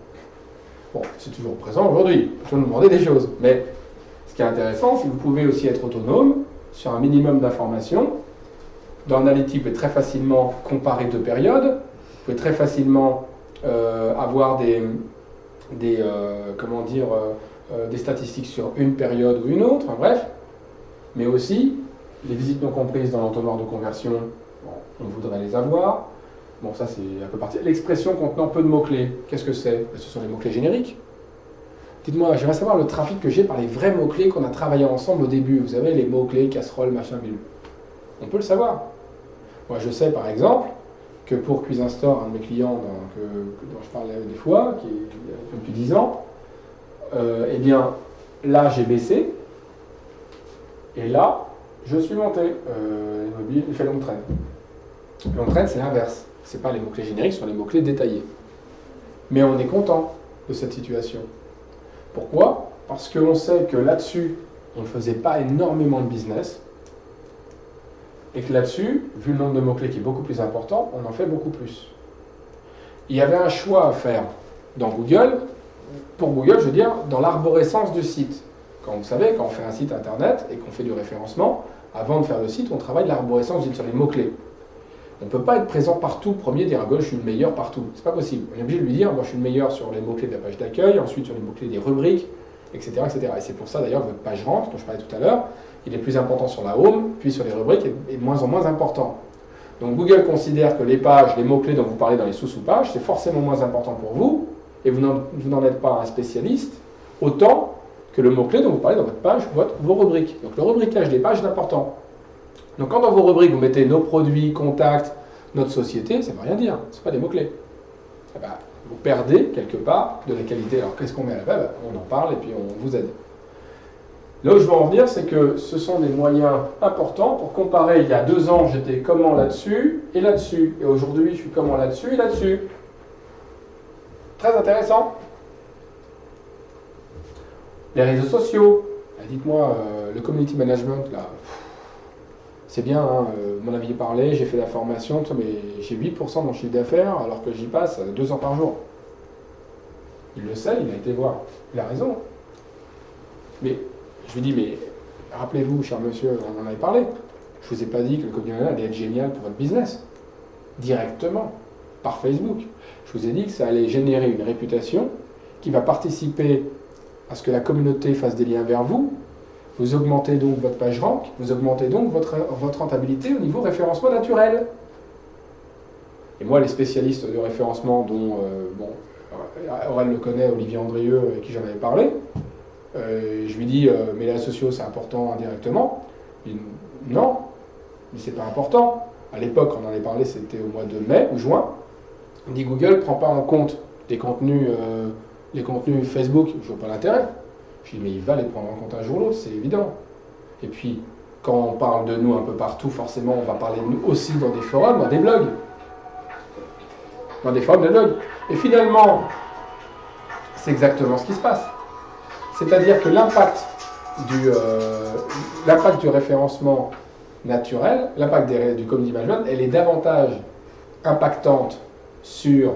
Bon, c'est toujours présent aujourd'hui, on peut nous demander des choses. Mais ce qui est intéressant, c'est que vous pouvez aussi être autonome sur un minimum d'informations. Dans l'analytique, vous pouvez très facilement comparer 2 périodes. Vous pouvez très facilement avoir des statistiques sur une période ou une autre, enfin, bref. Mais aussi, les visites non comprises dans l'entonnoir de conversion, bon, on voudrait les avoir. Bon, ça c'est un peu parti. L'expression contenant peu de mots-clés, qu'est-ce que c'est? Ce sont les mots-clés génériques. Dites-moi, j'aimerais savoir le trafic que j'ai par les vrais mots-clés qu'on a travaillé ensemble au début. Vous savez, les mots-clés, casserole, machin, bidule. On peut le savoir. Moi, je sais par exemple que pour Cuisine Store, un de mes clients dont je parle des fois, qui est depuis 10 ans, eh bien, là, j'ai baissé, et là, je suis monté. Il fait long train. Long train, c'est l'inverse. Ce n'est pas les mots-clés génériques, ce sont les mots-clés détaillés. Mais on est content de cette situation. Pourquoi? Parce qu'on sait que là-dessus, on ne faisait pas énormément de business. Et que là-dessus, vu le nombre de mots-clés qui est beaucoup plus important, on en fait beaucoup plus. Il y avait un choix à faire dans Google, pour Google, je veux dire, dans l'arborescence du site. Quand vous savez, quand on fait un site internet et qu'on fait du référencement, avant de faire le site, on travaille l'arborescence sur les mots-clés. On ne peut pas être présent partout, premier, dire à Google, je suis le meilleur partout. C'est pas possible. On est obligé de lui dire, moi je suis le meilleur sur les mots-clés de la page d'accueil, ensuite sur les mots-clés des rubriques, etc., etc. Et c'est pour ça d'ailleurs que votre page rank, dont je parlais tout à l'heure, il est plus important sur la home, puis sur les rubriques, et de moins en moins important. Donc Google considère que les pages, les mots-clés dont vous parlez dans les sous-pages, c'est forcément moins important pour vous, et vous n'en êtes pas un spécialiste, autant que le mot-clé dont vous parlez dans votre page, vos rubriques. Donc le rubriquage des pages est important. Donc quand dans vos rubriques, vous mettez nos produits, contacts, notre société, ça ne veut rien dire, ce ne sont pas des mots-clés. Eh ben, vous perdez quelque part de la qualité. Alors qu'est-ce qu'on met à la base? On en parle et puis on vous aide. Là où je veux en venir, c'est que ce sont des moyens importants pour comparer. Il y a 2 ans, j'étais comment là-dessus et là-dessus. Et aujourd'hui, je suis comment là-dessus et là-dessus. Très intéressant. Les réseaux sociaux. Dites-moi, le community management, là, c'est bien, hein, vous m'en aviez parlé, j'ai fait la formation, mais j'ai 8% de mon chiffre d'affaires alors que j'y passe 2 heures par jour. Il le sait, il a été voir. Il a raison. Mais je lui dis, mais rappelez-vous, cher monsieur, on en avait parlé. Je ne vous ai pas dit que le community management allait être génial pour votre business. Directement, par Facebook. Je vous ai dit que ça allait générer une réputation qui va participer à ce que la communauté fasse des liens vers vous. Vous augmentez donc votre page rank, vous augmentez donc votre rentabilité au niveau référencement naturel. Et moi, les spécialistes de référencement dont, Aurel le connaît, Olivier Andrieux, avec qui j'en avais parlé, je lui dis, mais les sociaux, c'est important indirectement. Il dit, non, mais c'est pas important. À l'époque, on en avait parlé, c'était au mois de mai ou juin. Il dit, Google ne prend pas en compte les contenus Facebook, je vois pas l'intérêt. Je dis, mais il va les prendre en compte un jour ou l'autre, c'est évident. Et puis, quand on parle de nous un peu partout, forcément, on va parler de nous aussi dans des forums, dans des blogs. Dans des forums, des blogs. Et finalement, c'est exactement ce qui se passe. C'est-à-dire que l'impact du référencement naturel, l'impact du community management, elle est davantage impactante sur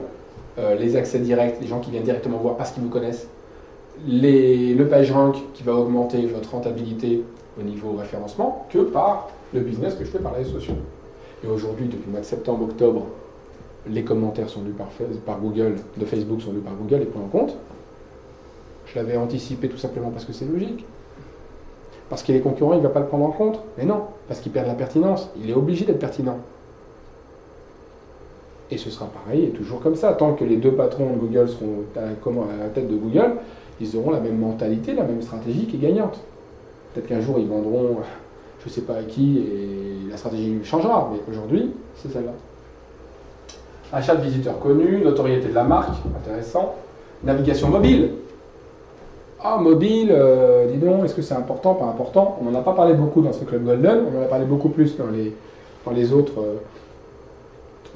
les accès directs, les gens qui viennent directement voir parce qu'ils vous connaissent, le PageRank qui va augmenter votre rentabilité au niveau référencement que par le business que je fais par les réseaux sociaux. Et aujourd'hui, depuis le mois de septembre, octobre, les commentaires sont lus par Google, de Facebook sont lus par Google et pris en compte. Je l'avais anticipé tout simplement parce que c'est logique. Parce que les concurrents, il ne va pas le prendre en compte. Mais non, parce qu'ils perdent la pertinence. Il est obligé d'être pertinent. Et ce sera pareil et toujours comme ça. Tant que les 2 patrons de Google seront à la tête de Google, ils auront la même mentalité, la même stratégie qui est gagnante. Peut-être qu'un jour, ils vendront, je ne sais pas à qui, et la stratégie changera. Mais aujourd'hui, c'est celle-là. Achat de visiteurs connus, notoriété de la marque, intéressant. Navigation mobile. Ah, mobile, dis donc, est-ce que c'est important, pas important? On n'en a pas parlé beaucoup dans ce Club Golden, on en a parlé beaucoup plus dans les autres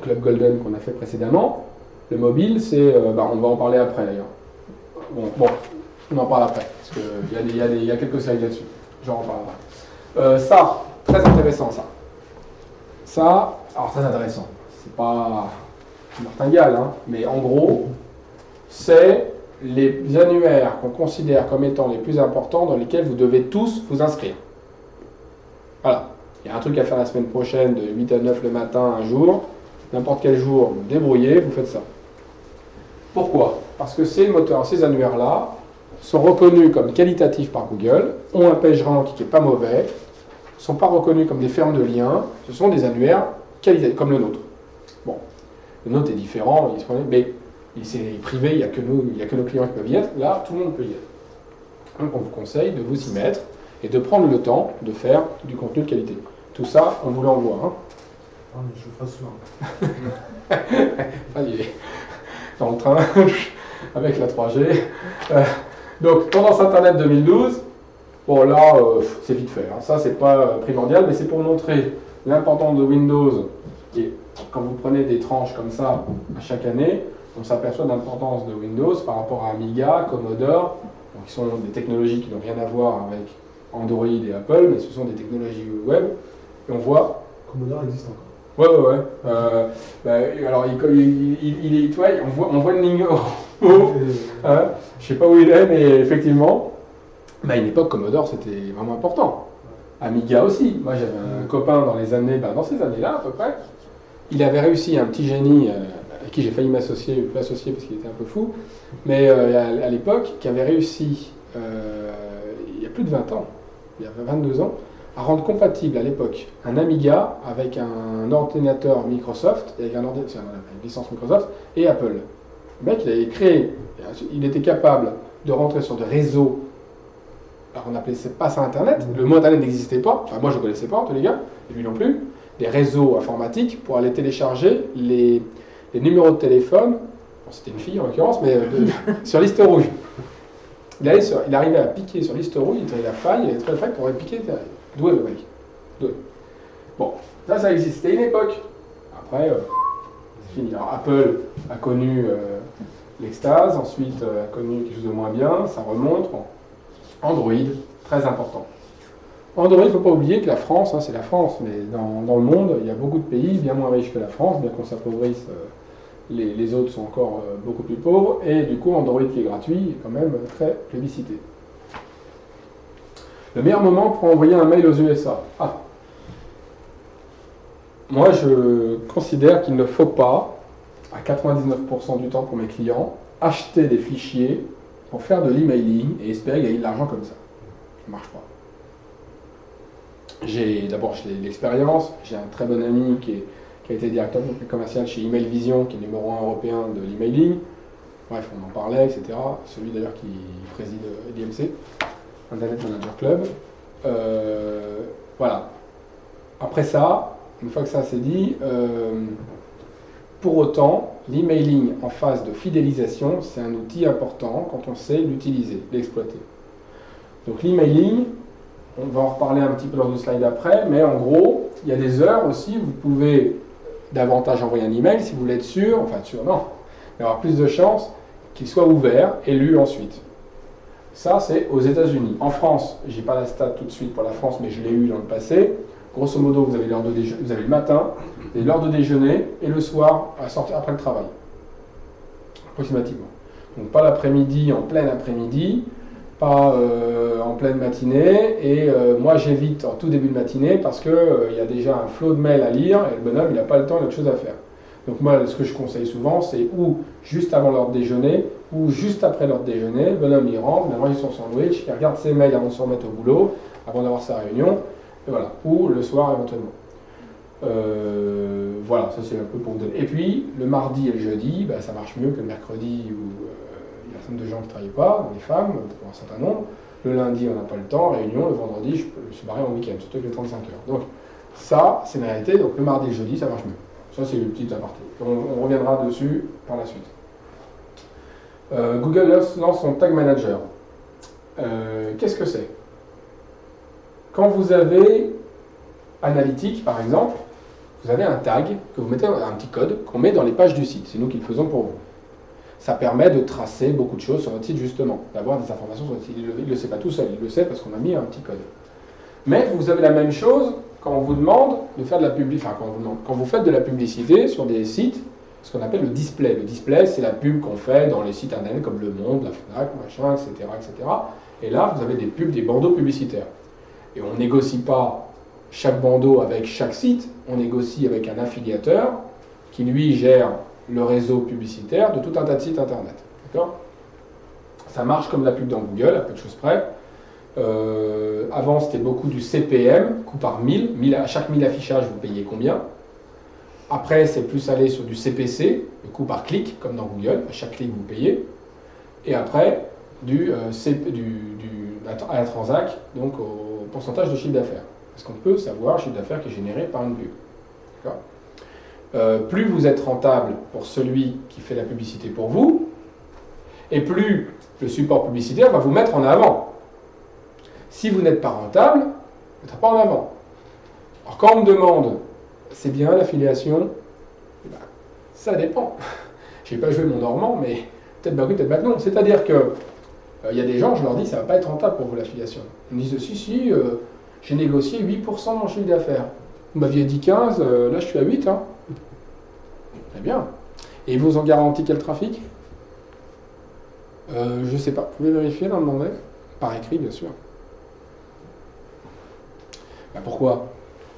Club Golden qu'on a fait précédemment. Le mobile, c'est... on va en parler après d'ailleurs. Bon, on en parle après, parce qu'il y a quelques slides là-dessus. J'en reparlerai. Ça, très intéressant ça. Ça, alors très intéressant. C'est pas martingale, hein, mais en gros, c'est les annuaires qu'on considère comme étant les plus importants dans lesquels vous devez tous vous inscrire. Voilà. Il y a un truc à faire la semaine prochaine de 8 à 9 le matin, un jour. N'importe quel jour, vous débrouillez, vous faites ça. Pourquoi? Parce que ces moteurs, ces annuaires-là, sont reconnus comme qualitatifs par Google, ont un PageRank qui n'est pas mauvais, ne sont pas reconnus comme des fermes de liens, ce sont des annuaires qualitatifs, comme le nôtre. Bon, le nôtre est différent, mais c'est privé, il n'y a que nos clients qui peuvent y être, là, tout le monde peut y être. Donc on vous conseille de vous y mettre et de prendre le temps de faire du contenu de qualité. Tout ça, on vous l'envoie. Hein. Ah, mais je le ferai souvent. Allez, dans le train, avec la 3G. Donc, Tendance Internet 2012, bon là, c'est vite fait. Hein. Ça, c'est pas primordial, mais c'est pour montrer l'importance de Windows. Et quand vous prenez des tranches comme ça à chaque année, on s'aperçoit de l'importance de Windows par rapport à Amiga, Commodore Donc, qui sont des technologies qui n'ont rien à voir avec Android et Apple, mais ce sont des technologies web. Et on voit. Commodore existe encore. Ouais. Alors, il est, tu vois, on voit une ligne haut. Hein, je sais pas où il est, mais effectivement, à une époque, Commodore, c'était vraiment important. Amiga aussi. Moi, j'avais un copain dans les années, dans ces années-là, à peu près. Il avait réussi, un petit génie, à qui j'ai failli m'associer, plus associer parce qu'il était un peu fou, mais à l'époque, qui avait réussi, il y a plus de 20 ans, il y a 22 ans, à rendre compatible à l'époque un Amiga avec un ordinateur Microsoft, avec une licence Microsoft, et Apple. Le mec, il avait créé, il était capable de rentrer sur des réseaux. Alors on appelait pas ça Internet, le mot Internet n'existait pas, enfin moi je ne connaissais pas en tous les cas, et lui non plus, des réseaux informatiques pour aller télécharger les numéros de téléphone, bon, c'était une fille en l'occurrence, mais sur liste rouge. Il arrivait à piquer sur liste rouge, il trouvait la faille, il trouvait la faille pour aller piquer, doué le mec, doué. Bon, ça existait à une époque, après c'est fini. Alors Apple a connu l'extase, ensuite a connu quelque chose de moins bien, ça remonte, bon. Android, très important. Android, il ne faut pas oublier que la France, c'est la France, mais dans le monde, il y a beaucoup de pays bien moins riches que la France, bien qu'on s'appauvrisse, les autres sont encore beaucoup plus pauvres, et du coup, Android qui est gratuit est quand même très plébiscité. Le meilleur moment pour envoyer un mail aux USA. Moi, je considère qu'il ne faut pas, à 99% du temps pour mes clients, acheter des fichiers pour faire de l'emailing et espérer gagner de l'argent comme ça. Ça ne marche pas. D'abord, j'ai l'expérience. J'ai un très bon ami qui a été directeur commercial chez Email Vision, qui est numéro 1 européen de l'emailing. Bref, on en parlait, etc. Celui d'ailleurs qui préside l'IMC, Internet Manager Club. Voilà. Après ça, une fois que ça c'est dit, pour autant, l'emailing en phase de fidélisation, c'est un outil important quand on sait l'utiliser, l'exploiter. Donc l'emailing, on va en reparler un petit peu dans le slide après, mais en gros, il y a des heures aussi, vous pouvez davantage envoyer un email si vous voulez être sûr, mais avoir plus de chances qu'il soit ouvert et lu ensuite. Ça, c'est aux États-Unis. En France, je n'ai pas la stat tout de suite pour la France, mais je l'ai eu dans le passé. Grosso modo, vous avez l'heure de déjeuner, vous avez le matin, vous avez l'heure de déjeuner et le soir à sortir après le travail. Approximativement. Donc pas l'après-midi, en plein après-midi, pas en pleine matinée, et moi j'évite en tout début de matinée parce qu'il y a déjà un flot de mails à lire et le bonhomme il n'a pas le temps, il a autre chose à faire. Donc moi ce que je conseille souvent c'est ou juste avant l'heure de déjeuner ou juste après l'heure de déjeuner, le bonhomme il rentre, il mange son sandwich, il regarde ses mails avant de se remettre au boulot, avant d'avoir sa réunion, et voilà, ou le soir éventuellement. Voilà, ça c'est un peu pour vous donner. Et puis le mardi et le jeudi, ça marche mieux que le mercredi où il y a un certain nombre de gens qui ne travaillent pas, les femmes, pour un certain nombre. Le lundi, on n'a pas le temps, réunion, le vendredi, je suis barré en week-end, surtout avec les 35 heures. Donc ça, c'est une réalité, donc le mardi et le jeudi, ça marche mieux. Ça, c'est le petit aparté. On reviendra dessus par la suite. Google lance son Tag Manager. Qu'est-ce que c'est? Quand vous avez Analytics, par exemple, vous avez un tag que vous mettez, un petit code qu'on met dans les pages du site. C'est nous qui le faisons pour vous. Ça permet de tracer beaucoup de choses sur votre site, justement, d'avoir des informations sur votre site. Il ne le sait pas tout seul, il le sait parce qu'on a mis un petit code. Mais vous avez la même chose quand on vous demande de faire de la publicité, quand vous faites de la publicité sur des sites, ce qu'on appelle le display. Le display, c'est la pub qu'on fait dans les sites internet comme Le Monde, la FNAC, machin, etc., etc. Et là, vous avez des pubs, des bandeaux publicitaires. Et on ne négocie pas chaque bandeau avec chaque site, on négocie avec un affiliateur qui, lui, gère le réseau publicitaire de tout un tas de sites internet. D'accord ? Ça marche comme la pub dans Google, à peu de choses près. Avant, c'était beaucoup du CPM, coût par 1000. À chaque 1000 affichages, vous payez combien? Après, c'est plus allé sur du CPC, le coût par clic, comme dans Google. À chaque clic, vous payez. Et après, à la transac, donc au pourcentage de chiffre d'affaires. Parce qu'on peut savoir le chiffre d'affaires qui est généré par une pub. D'accord ? Plus vous êtes rentable pour celui qui fait la publicité pour vous, et plus le support publicitaire va vous mettre en avant. Si vous n'êtes pas rentable, vous ne serez pas en avant. Alors quand on me demande, c'est bien l'affiliation, ça dépend. Je n'ai pas joué mon normand, mais peut-être bah oui, peut-être bah non. C'est-à-dire que Il y a des gens, je leur dis, ça va pas être rentable pour vous l'affiliation. Ils me disent, si, j'ai négocié 8% de mon chiffre d'affaires. Vous m'aviez dit 15, là je suis à 8. Hein. Très bien. Et ils vous ont garanti quel trafic? Je sais pas. Vous pouvez vérifier dans le demander? Par écrit, bien sûr. Ben pourquoi?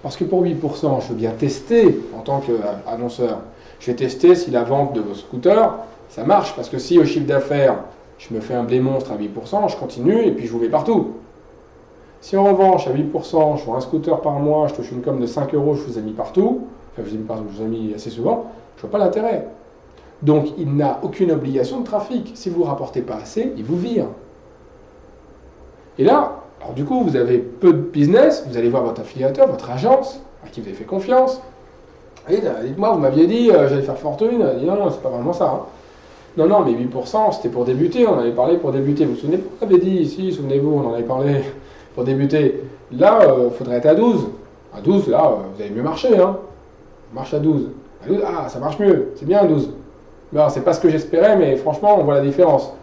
Parce que pour 8%, je veux bien tester en tant qu'annonceur. Je vais tester si la vente de vos scooters, ça marche. Parce que si au chiffre d'affaires, je me fais un blé monstre à 8%, je continue et puis je vous vais partout. Si en revanche, à 8%, je vends un scooter par mois, je touche une com de 5 €, je vous ai mis partout, enfin je vous ai mis partout, je vous ai mis assez souvent, je vois pas l'intérêt. Donc il n'a aucune obligation de trafic. Si vous ne rapportez pas assez, il vous vire. Et là, alors du coup, vous avez peu de business, vous allez voir votre affiliateur, votre agence, à qui vous avez fait confiance. Et dites-moi, vous m'aviez dit, j'allais faire fortune. Elle dit, non, c'est pas vraiment ça. Hein. Non, mais 8%, c'était pour débuter, on avait parlé pour débuter. Vous vous souvenez, on avait dit ici, souvenez-vous, on en avait parlé pour débuter. Là, il faudrait être à 12. À 12, là, vous avez mieux marché. Hein. Marche à 12. À 12, ah, ça marche mieux, c'est bien à 12. Ben, c'est pas ce que j'espérais, mais franchement, on voit la différence.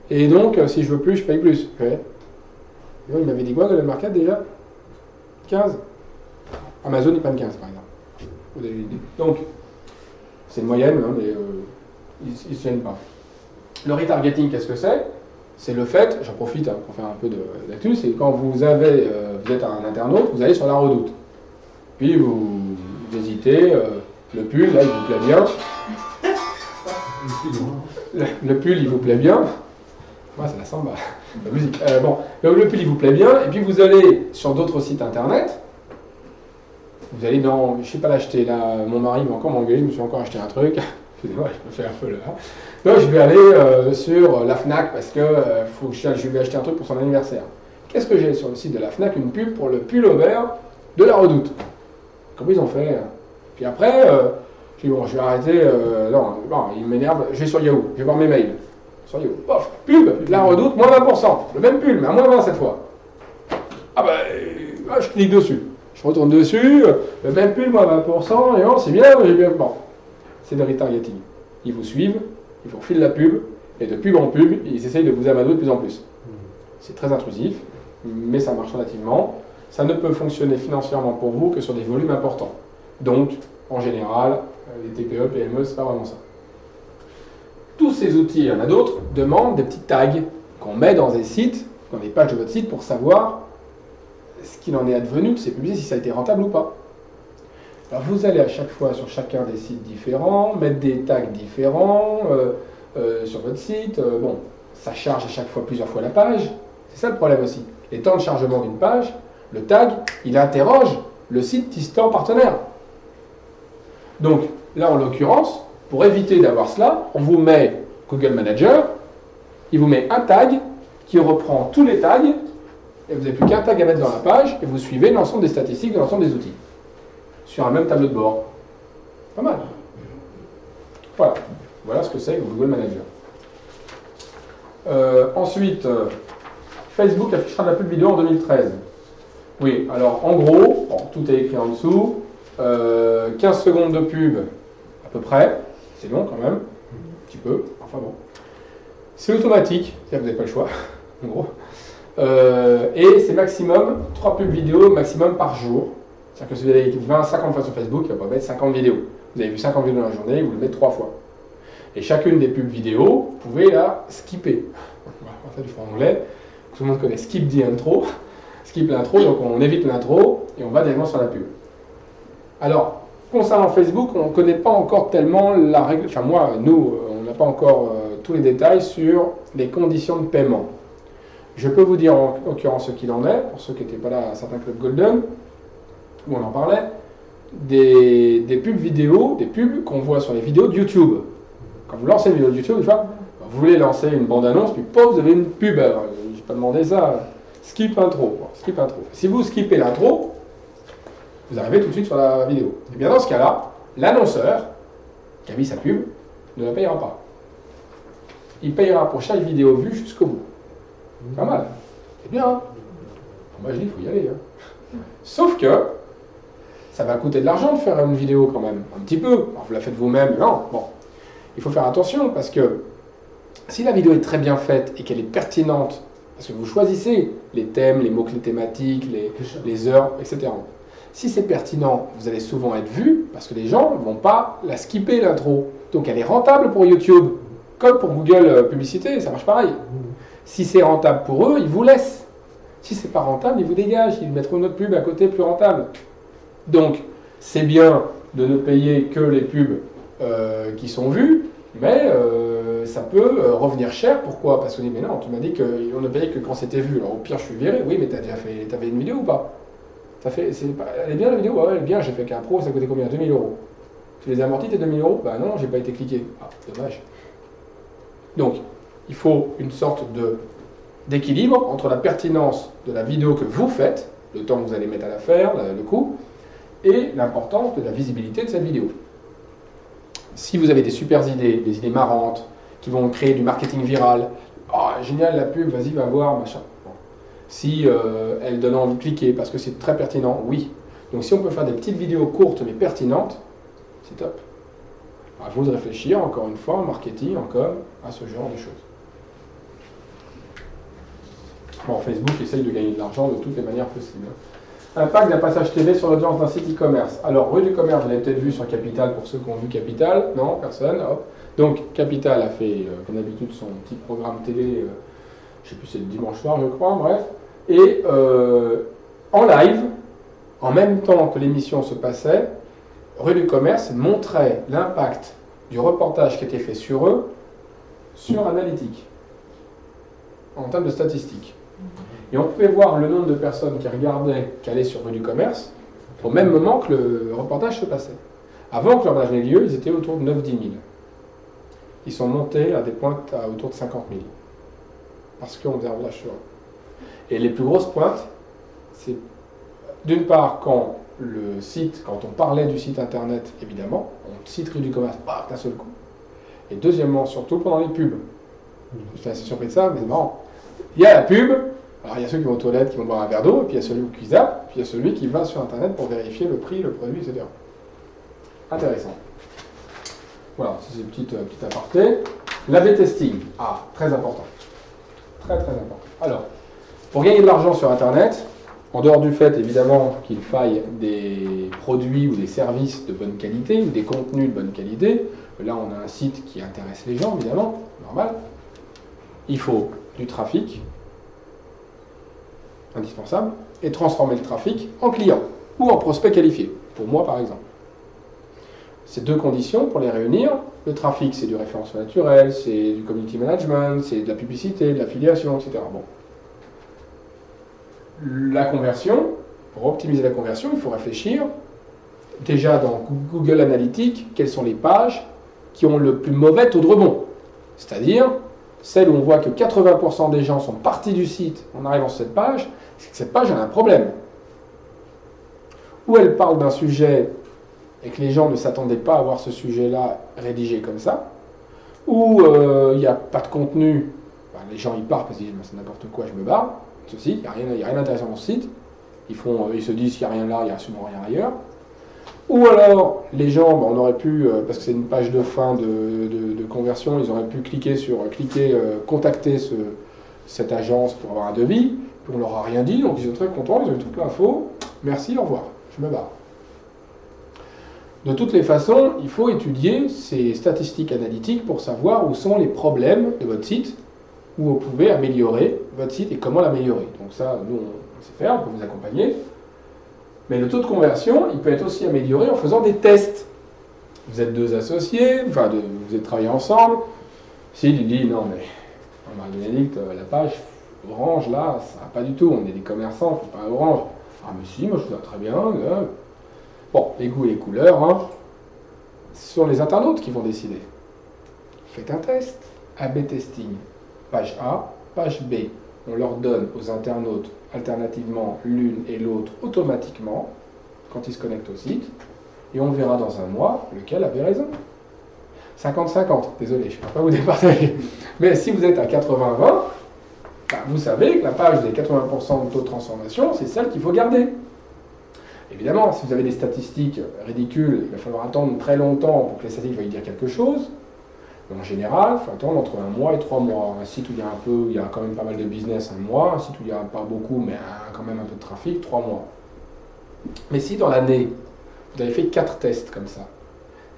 Et donc, si je veux plus, je paye plus. Okay. Il m'avait dit quoi, Golden Market déjà? 15. Amazon, il prennent 15, par exemple. Vous avez une idée. Donc, c'est une moyenne, hein, mais ils ne se gênent pas. Le retargeting, qu'est-ce que c'est? C'est le fait, j'en profite hein, pour faire un peu d'actu, c'est quand vous êtes un internaute, vous allez sur la Redoute. Puis vous hésitez, le pull, là, il vous plaît bien. Le pull, il vous plaît bien. Ouais, c'est la samba, la musique. Bon, le pull, il vous plaît bien, et puis vous allez sur d'autres sites internet. Vous allez dans, je ne sais pas l'acheter, là, mon mari m'a encore m'engueulé, je me suis encore acheté un truc. Excusez-moi, je me fais un peu là. Donc je vais aller sur la Fnac parce que je vais acheter un truc pour son anniversaire. Qu'est-ce que j'ai sur le site de la Fnac? Une pub pour le pull vert de la Redoute. Comment ils ont fait? Puis après, je dis bon, je vais arrêter, non, il m'énerve, je vais sur Yahoo, je vais voir mes mails. Sur Yahoo, pof, pub, de la Redoute, moins 20%. Le même pull, mais à moins 20 cette fois. Ah ben, je clique dessus. Je retourne dessus, le même pull, moins 20%, et bon, c'est bien, j'ai bien. Bon, c'est de retargeting. Ils vous suivent, ils vous refilent la pub, et de pub en pub, ils essayent de vous amadouer de plus en plus. C'est très intrusif, mais ça marche relativement. Ça ne peut fonctionner financièrement pour vous que sur des volumes importants. Donc, en général, les TPE, PME, c'est pas vraiment ça. Tous ces outils, il y en a d'autres, demandent des petits tags qu'on met dans des sites, dans les pages de votre site, pour savoir ce qu'il en est advenu de ces publicités, si ça a été rentable ou pas. Alors vous allez à chaque fois sur chacun des sites différents, mettre des tags différents sur votre site. Bon, ça charge à chaque fois plusieurs fois la page. C'est ça le problème aussi. Les temps de chargement d'une page, le tag, il interroge le site distant partenaire. Donc là, en l'occurrence, pour éviter d'avoir cela, on vous met Google Manager, il vous met un tag qui reprend tous les tags, et vous n'avez plus qu'un tag à mettre dans la page, et vous suivez l'ensemble des statistiques de l'ensemble des outils. Sur un même tableau de bord. Pas mal. Voilà. Voilà ce que c'est Google Manager. Ensuite, Facebook affichera de la pub vidéo en 2013. Oui, alors en gros, bon, tout est écrit en dessous. 15 secondes de pub, à peu près. C'est long quand même. Un petit peu. Enfin bon. C'est automatique, c'est-à-dire que vous n'avez pas le choix, en gros. Et c'est maximum 3 pubs vidéo maximum par jour. C'est-à-dire que si vous avez 50 fois sur Facebook, il va pas mettre 50 vidéos. Vous avez vu 50 vidéos dans la journée, vous le mettez 3 fois. Et chacune des pubs vidéo, vous pouvez la skipper. Voilà, on va faire du franc-anglais. Tout le monde connaît skip the intro. Skip l'intro, donc on évite l'intro et on va directement sur la pub. Alors, concernant Facebook, on ne connaît pas encore tellement la règle. Enfin, nous, on n'a pas encore tous les détails sur les conditions de paiement. Je peux vous dire en l'occurrence ce qu'il en est, pour ceux qui n'étaient pas là à certains clubs Golden, où on en parlait, des pubs vidéo, des pubs qu'on voit sur les vidéos de YouTube. Quand vous lancez une vidéo de YouTube, une fois, vous voulez lancer une bande-annonce, puis pof, vous avez une pub. Alors, je n'ai pas demandé ça. Skip intro. Bon, skip intro. Si vous skippez l'intro, vous arrivez tout de suite sur la vidéo. Et bien dans ce cas-là, l'annonceur qui a mis sa pub ne la payera pas. Il payera pour chaque vidéo vue jusqu'au bout. Pas mal. C'est bien, hein? Moi je dis, il faut y aller. Hein. Sauf que ça va coûter de l'argent de faire une vidéo quand même. Un petit peu. Alors, vous la faites vous-même. Non, bon. Il faut faire attention parce que Si la vidéo est très bien faite et qu'elle est pertinente, parce que vous choisissez les thèmes, les mots-clés thématiques, les heures, etc. Si c'est pertinent, vous allez souvent être vu, parce que les gens ne vont pas la skipper l'intro. Donc elle est rentable pour YouTube, comme pour Google Publicité, ça marche pareil. Si c'est rentable pour eux, ils vous laissent. Si c'est pas rentable, ils vous dégagent, ils mettront une autre pub à côté plus rentable. Donc c'est bien de ne payer que les pubs qui sont vues, mais ça peut revenir cher. Pourquoi? Parce qu'on dit, mais non, tu m'as dit qu'on ne payait que quand c'était vu. Alors au pire, je suis viré. Oui, mais t'avais une vidéo ou pas? Elle est bien la vidéo? Ouais, elle est bien, j'ai fait qu'un pro, ça coûtait combien? 2000 euros. Tu les as amortis tes 2000 euros? Bah non, j'ai pas été cliqué. Ah, dommage. Donc, il faut une sorte d'équilibre entre la pertinence de la vidéo que vous faites, le temps que vous allez mettre à la faire, le coût, et l'importance de la visibilité de cette vidéo. Si vous avez des super idées, des idées marrantes, qui vont créer du marketing viral, oh, génial la pub, vas-y, va voir, machin. Bon. Si elle donne envie de cliquer parce que c'est très pertinent, oui. Donc si on peut faire des petites vidéos courtes mais pertinentes, c'est top. Alors, il faut réfléchir, encore une fois, en marketing, en com, à ce genre de choses. Bon, Facebook essaye de gagner de l'argent de toutes les manières possibles. Impact d'un passage TV sur l'audience d'un site e-commerce. Alors, rue du commerce, vous l'avez peut-être vu sur Capital, pour ceux qui ont vu Capital. Non, personne. Hop. Donc, Capital a fait, comme d'habitude, son petit programme télé, je ne sais plus, c'est le dimanche soir, je crois, bref. Et en live, en même temps que l'émission se passait, rue du commerce montrait l'impact du reportage qui était fait sur eux sur Analytics, en termes de statistiques. Et on pouvait voir le nombre de personnes qui regardaient, qui allaient sur rue du commerce, au même moment que le reportage se passait. Avant que le reportage n'ait lieu, ils étaient autour de 9-10 000. Ils sont montés à des pointes à autour de 50 000. Parce qu'on faisait un reportage sur eux. Et les plus grosses pointes, c'est d'une part quand on parlait du site internet, évidemment, on cite rue du commerce, d'un seul coup. Et deuxièmement, surtout pendant les pubs. J'étais assez surpris de ça, mais c'est marrant. Il y a la pub, alors il y a ceux qui vont aux toilettes, qui vont boire un verre d'eau, et puis il y a celui qui zappe, puis il y a celui qui va sur internet pour vérifier le prix, le produit, etc. Intéressant. Voilà, c'est une petite aparté. L'A/B testing, très important. Très très important. Alors, pour gagner de l'argent sur internet, en dehors du fait évidemment qu'il faille des produits ou des services de bonne qualité, ou des contenus de bonne qualité, là on a un site qui intéresse les gens évidemment, normal, il faut du trafic, indispensable, et transformer le trafic en client ou en prospect qualifié, pour moi par exemple. Ces deux conditions, pour les réunir, le trafic c'est du référencement naturel, c'est du community management, c'est de la publicité, de l'affiliation, etc. Bon. La conversion, pour optimiser la conversion, il faut réfléchir déjà dans Google Analytics, quelles sont les pages qui ont le plus mauvais taux de rebond. C'est-à-dire celle où on voit que 80% des gens sont partis du site en arrivant sur cette page, c'est que cette page a un problème. Ou elle parle d'un sujet et que les gens ne s'attendaient pas à voir ce sujet-là rédigé comme ça, ou il n'y a pas de contenu, les gens ils partent parce qu'ils disent c'est n'importe quoi, je me barre, ce site, il n'y a rien d'intéressant dans ce site, ils se disent qu'il n'y a rien là, il n'y a absolument rien ailleurs. Ou alors, les gens, on aurait pu, parce que c'est une page de fin de conversion, ils auraient pu contacter cette agence pour avoir un devis, puis on leur a rien dit, donc ils sont très contents, ils ont eu toute l'info, merci, au revoir, je me barre. De toutes les façons, il faut étudier ces statistiques analytiques pour savoir où sont les problèmes de votre site, où vous pouvez améliorer votre site et comment l'améliorer. Donc ça, nous, on sait faire, on peut vous accompagner. Mais le taux de conversion, il peut être aussi amélioré en faisant des tests. Vous êtes deux associés, vous êtes travaillés ensemble. S'il dit non mais, Marie-Bénédicte, la page Orange là, ça va pas du tout, on est des commerçants, il faut pas Orange. Ah mais si, moi je trouve ça très bien. Bon, les goûts et les couleurs, hein. Ce sont les internautes qui vont décider. Faites un test, A/B testing. Page A, page B. On leur donne aux internautes alternativement l'une et l'autre automatiquement quand ils se connectent au site et on verra dans un mois lequel avait raison. 50-50, désolé, je ne peux pas vous départager. Mais si vous êtes à 80-20, vous savez que la page des 80% de taux de transformation, c'est celle qu'il faut garder. Évidemment, si vous avez des statistiques ridicules, il va falloir attendre très longtemps pour que les statistiques veuillent dire quelque chose. Mais en général, il faut attendre entre 1 mois et 3 mois. Un site où il y a un peu, où il y a quand même pas mal de business, 1 mois. Un site où il n'y a pas beaucoup, mais quand même un peu de trafic, 3 mois. Mais si dans l'année, vous avez fait 4 tests comme ça,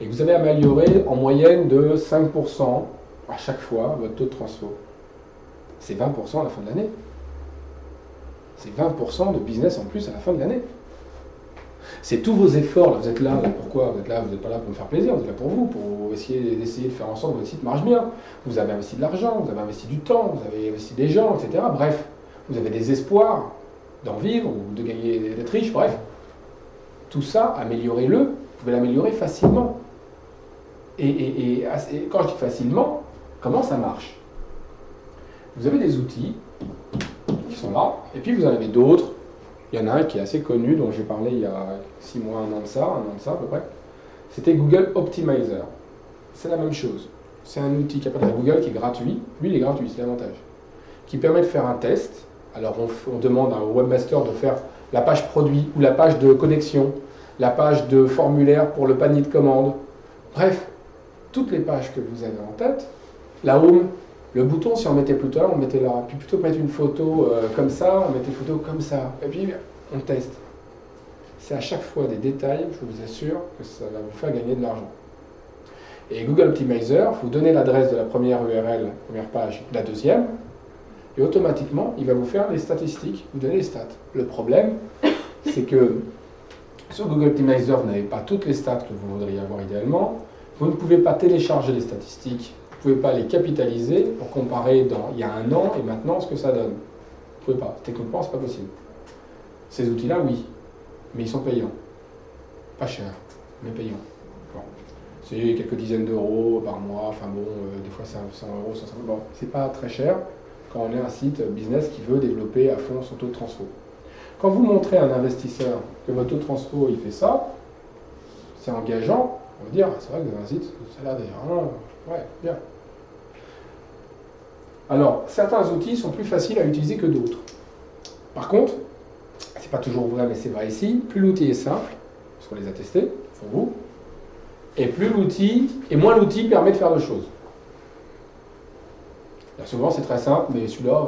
et que vous avez amélioré en moyenne de 5% à chaque fois votre taux de transfo, c'est 20% à la fin de l'année. C'est 20% de business en plus à la fin de l'année. C'est tous vos efforts, là, vous êtes là pourquoi? Vous êtes là, vous n'êtes pas là pour me faire plaisir, vous êtes là pour vous, pour essayer de faire en sorte que votre site marche bien. Vous avez investi de l'argent, vous avez investi du temps, vous avez investi des gens, etc. Bref, vous avez des espoirs d'en vivre ou de gagner, d'être riche, bref. Tout ça, améliorez-le, vous pouvez l'améliorer facilement. Et quand je dis facilement, comment ça marche? Vous avez des outils qui sont là, et puis vous en avez d'autres. Il y en a un qui est assez connu, dont j'ai parlé il y a 6 mois, 1 an de ça à peu près. C'était Google Optimizer. C'est la même chose. C'est un outil qui appelle Google qui est gratuit. Lui, il est gratuit, c'est l'avantage. Qui permet de faire un test. Alors, on demande à un webmaster de faire la page produit ou la page de connexion, la page de formulaire pour le panier de commande. Bref, toutes les pages que vous avez en tête. La home, le bouton, si on mettait plus tard, on mettait là. Puis plutôt que mettre une photo comme ça, on mettait une photo comme ça. Et puis, on teste. C'est à chaque fois des détails, je vous assure, que ça va vous faire gagner de l'argent. Et Google Optimizer, vous donnez l'adresse de la première URL, première page, la deuxième, et automatiquement, il va vous faire les statistiques, vous donner les stats. Le problème, c'est que sur Google Optimizer, vous n'avez pas toutes les stats que vous voudriez avoir idéalement. Vous ne pouvez pas télécharger les statistiques, vous ne pouvez pas les capitaliser pour comparer il y a 1 an et maintenant ce que ça donne. Vous ne pouvez pas. Techniquement, ce n'est pas possible. Ces outils-là, oui, mais ils sont payants. Pas cher, mais payants. Bon. C'est quelques dizaines d'euros par mois, enfin bon, des fois c'est 100 euros, 150 euros. Bon, c'est pas très cher quand on est un site business qui veut développer à fond son taux de transfo. Quand vous montrez à un investisseur que votre taux de transfo il fait ça, c'est engageant, on va dire, c'est vrai que vous avez un site, ça a l'air d'ailleurs, ouais, bien. Alors, certains outils sont plus faciles à utiliser que d'autres. Par contre, c'est pas toujours vrai, mais c'est vrai ici, plus l'outil est simple, parce qu'on les a testés, pour vous, et moins l'outil permet de faire de choses. Là, souvent, c'est très simple, mais celui-là,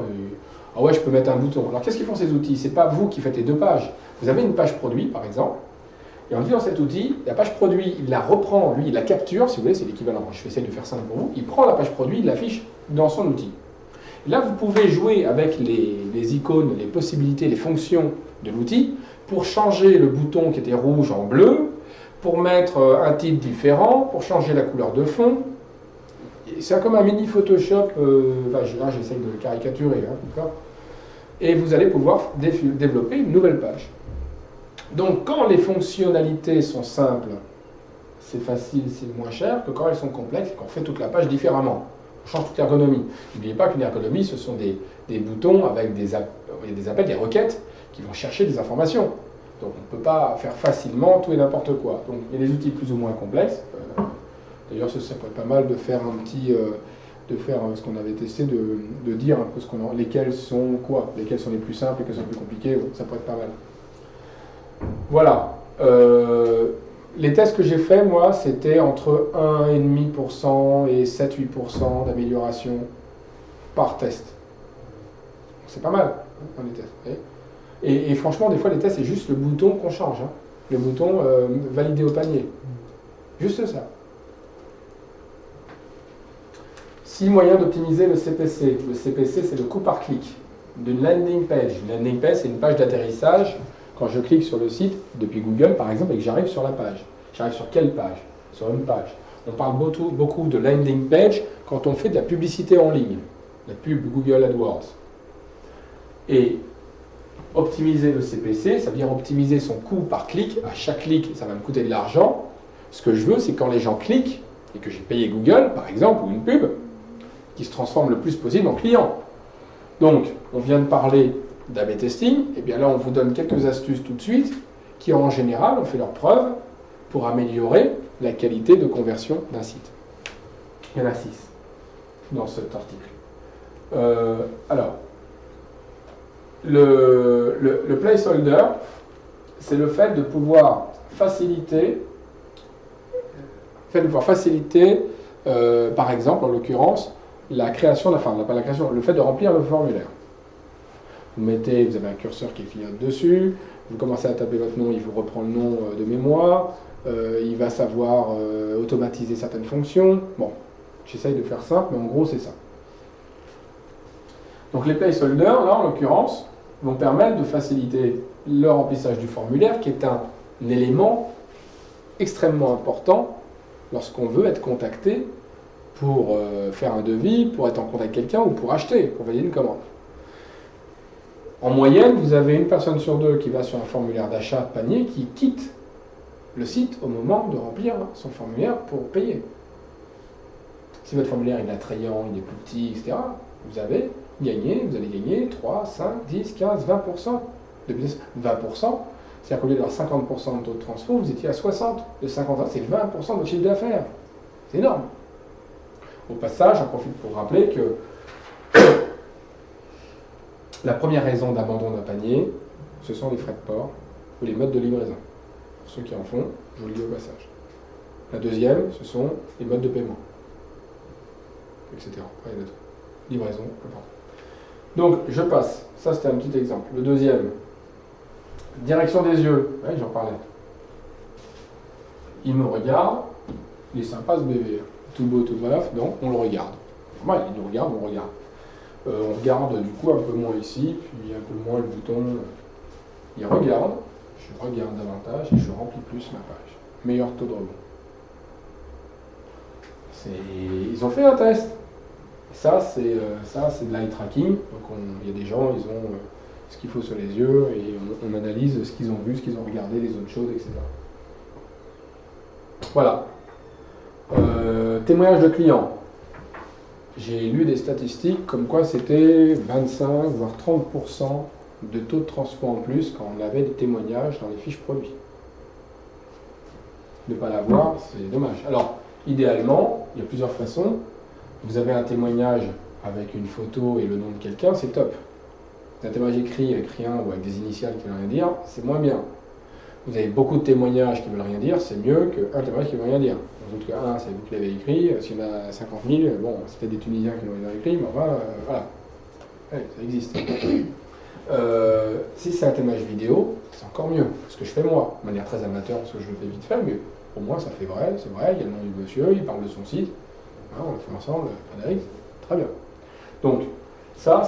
ah ouais, je peux mettre un bouton. Alors, qu'est-ce qu'ils font ces outils? C'est pas vous qui faites les 2 pages. Vous avez une page produit, par exemple, et en utilisant cet outil, la page produit, il la reprend, lui, il la capture, si vous voulez, c'est l'équivalent. Je vais essayer de faire simple pour vous. Il prend la page produit, il l'affiche dans son outil. Et là, vous pouvez jouer avec les icônes, les possibilités, les fonctions de l'outil pour changer le bouton qui était rouge en bleu, pour mettre un titre différent, pour changer la couleur de fond. C'est comme un mini Photoshop, là j'essaie de le caricaturer, hein, et vous allez pouvoir développer une nouvelle page. Donc quand les fonctionnalités sont simples, c'est facile, c'est moins cher que quand elles sont complexes et qu'on fait toute la page différemment. On change toute l'ergonomie. N'oubliez pas qu'une ergonomie, ce sont des boutons avec des appels, des requêtes qui vont chercher des informations. Donc on ne peut pas faire facilement tout et n'importe quoi. Donc il y a des outils plus ou moins complexes. D'ailleurs, ce serait pas mal de faire ce qu'on avait testé, de dire un peu lesquels sont quoi, lesquels sont les plus simples, lesquels sont les plus compliqués, ça pourrait être pas mal. Voilà. Les tests que j'ai faits, moi, c'était entre 1,5% et 7-8% d'amélioration par test. C'est pas mal, hein, les tests. Et franchement, des fois, les tests, c'est juste le bouton qu'on change. Hein. Le bouton valider au panier. Juste ça. 6 moyens d'optimiser le CPC. Le CPC, c'est le coût par clic d'une landing page. Une landing page, c'est une page d'atterrissage. Quand je clique sur le site, depuis Google par exemple, et que j'arrive sur la page. J'arrive sur quelle page? Sur une page. On parle beaucoup de landing page quand on fait de la publicité en ligne. La pub Google AdWords. Et optimiser le CPC, ça veut dire optimiser son coût par clic. À chaque clic, ça va me coûter de l'argent. Ce que je veux, c'est quand les gens cliquent, et que j'ai payé Google, par exemple, ou une pub, qui se transforme le plus possible en client. Donc, on vient de parler d'A/B testing, et bien là, on vous donne quelques astuces tout de suite, qui en général ont fait leurs preuves pour améliorer la qualité de conversion d'un site. Il y en a 6 dans cet article. Alors, le placeholder, c'est le fait de pouvoir faciliter Par exemple, en l'occurrence, la création, enfin, pas la création, le fait de remplir le formulaire. Vous avez un curseur qui clignote dessus, vous commencez à taper votre nom, il vous reprend le nom de mémoire, il va savoir automatiser certaines fonctions. Bon, j'essaye de faire simple, mais en gros, c'est ça. Donc les placeholders, là, en l'occurrence, vont permettre de faciliter le remplissage du formulaire, qui est un élément extrêmement important lorsqu'on veut être contacté pour faire un devis, pour être en contact avec quelqu'un ou pour acheter, pour valider une commande. En moyenne, vous avez une personne sur deux qui va sur un formulaire d'achat de panier qui quitte le site au moment de remplir son formulaire pour payer. Si votre formulaire est attrayant, il est plus petit, etc., vous allez gagner 3, 5, 10, 15, 20% de business. 20%, c'est-à-dire qu'au lieu d'avoir 50% de taux de transfert, vous étiez à 60%. De 50%, c'est 20% de votre chiffre d'affaires. C'est énorme. Au passage, j'en profite pour rappeler que la première raison d'abandon d'un panier, ce sont les frais de port ou les modes de livraison. Pour ceux qui en font, je vous le dis au passage. La deuxième, ce sont les modes de paiement, etc. Après, il y en a d'autres. Livraison, n'importe. Donc, je passe. Ça, c'était un petit exemple. Le deuxième, direction des yeux. Ouais, j'en parlais. Il me regarde. Il est sympa ce bébé. Tout beau, tout bref. Donc, on le regarde. Ouais, il nous regarde, on regarde. On regarde du coup un peu moins ici, puis un peu moins le bouton. Il regarde. Je regarde davantage et je remplis plus ma page. Meilleur taux de rebond. Ils ont fait un test. Ça, c'est de l'eye tracking. Donc, il y a des gens, ils ont ce qu'il faut sur les yeux et on analyse ce qu'ils ont vu, ce qu'ils ont regardé, les autres choses, etc. Voilà. Témoignage de clients. J'ai lu des statistiques comme quoi c'était 25 voire 30% de taux de transfert en plus quand on avait des témoignages dans les fiches produits. Ne pas l'avoir, c'est dommage. Alors, idéalement, il y a plusieurs façons. Vous avez un témoignage avec une photo et le nom de quelqu'un, c'est top. Un témoignage écrit avec rien ou avec des initiales qui ne veulent rien dire, c'est moins bien. Vous avez beaucoup de témoignages qui ne veulent rien dire, c'est mieux qu'un témoignage qui ne veut rien dire. En tout cas, c'est vous qui l'avez écrit, s'il y en a 50 000, bon, c'était des Tunisiens qui l'ont écrit, mais enfin, voilà. Ouais, ça existe. Si c'est un témoignage vidéo, c'est encore mieux. Ce que je fais moi, de manière très amateur, parce que je le fais vite fait, mais au moins ça fait vrai, c'est vrai, il y a le nom du monsieur, il parle de son site. On le fait ensemble, Frédéric, très bien. Donc, ça,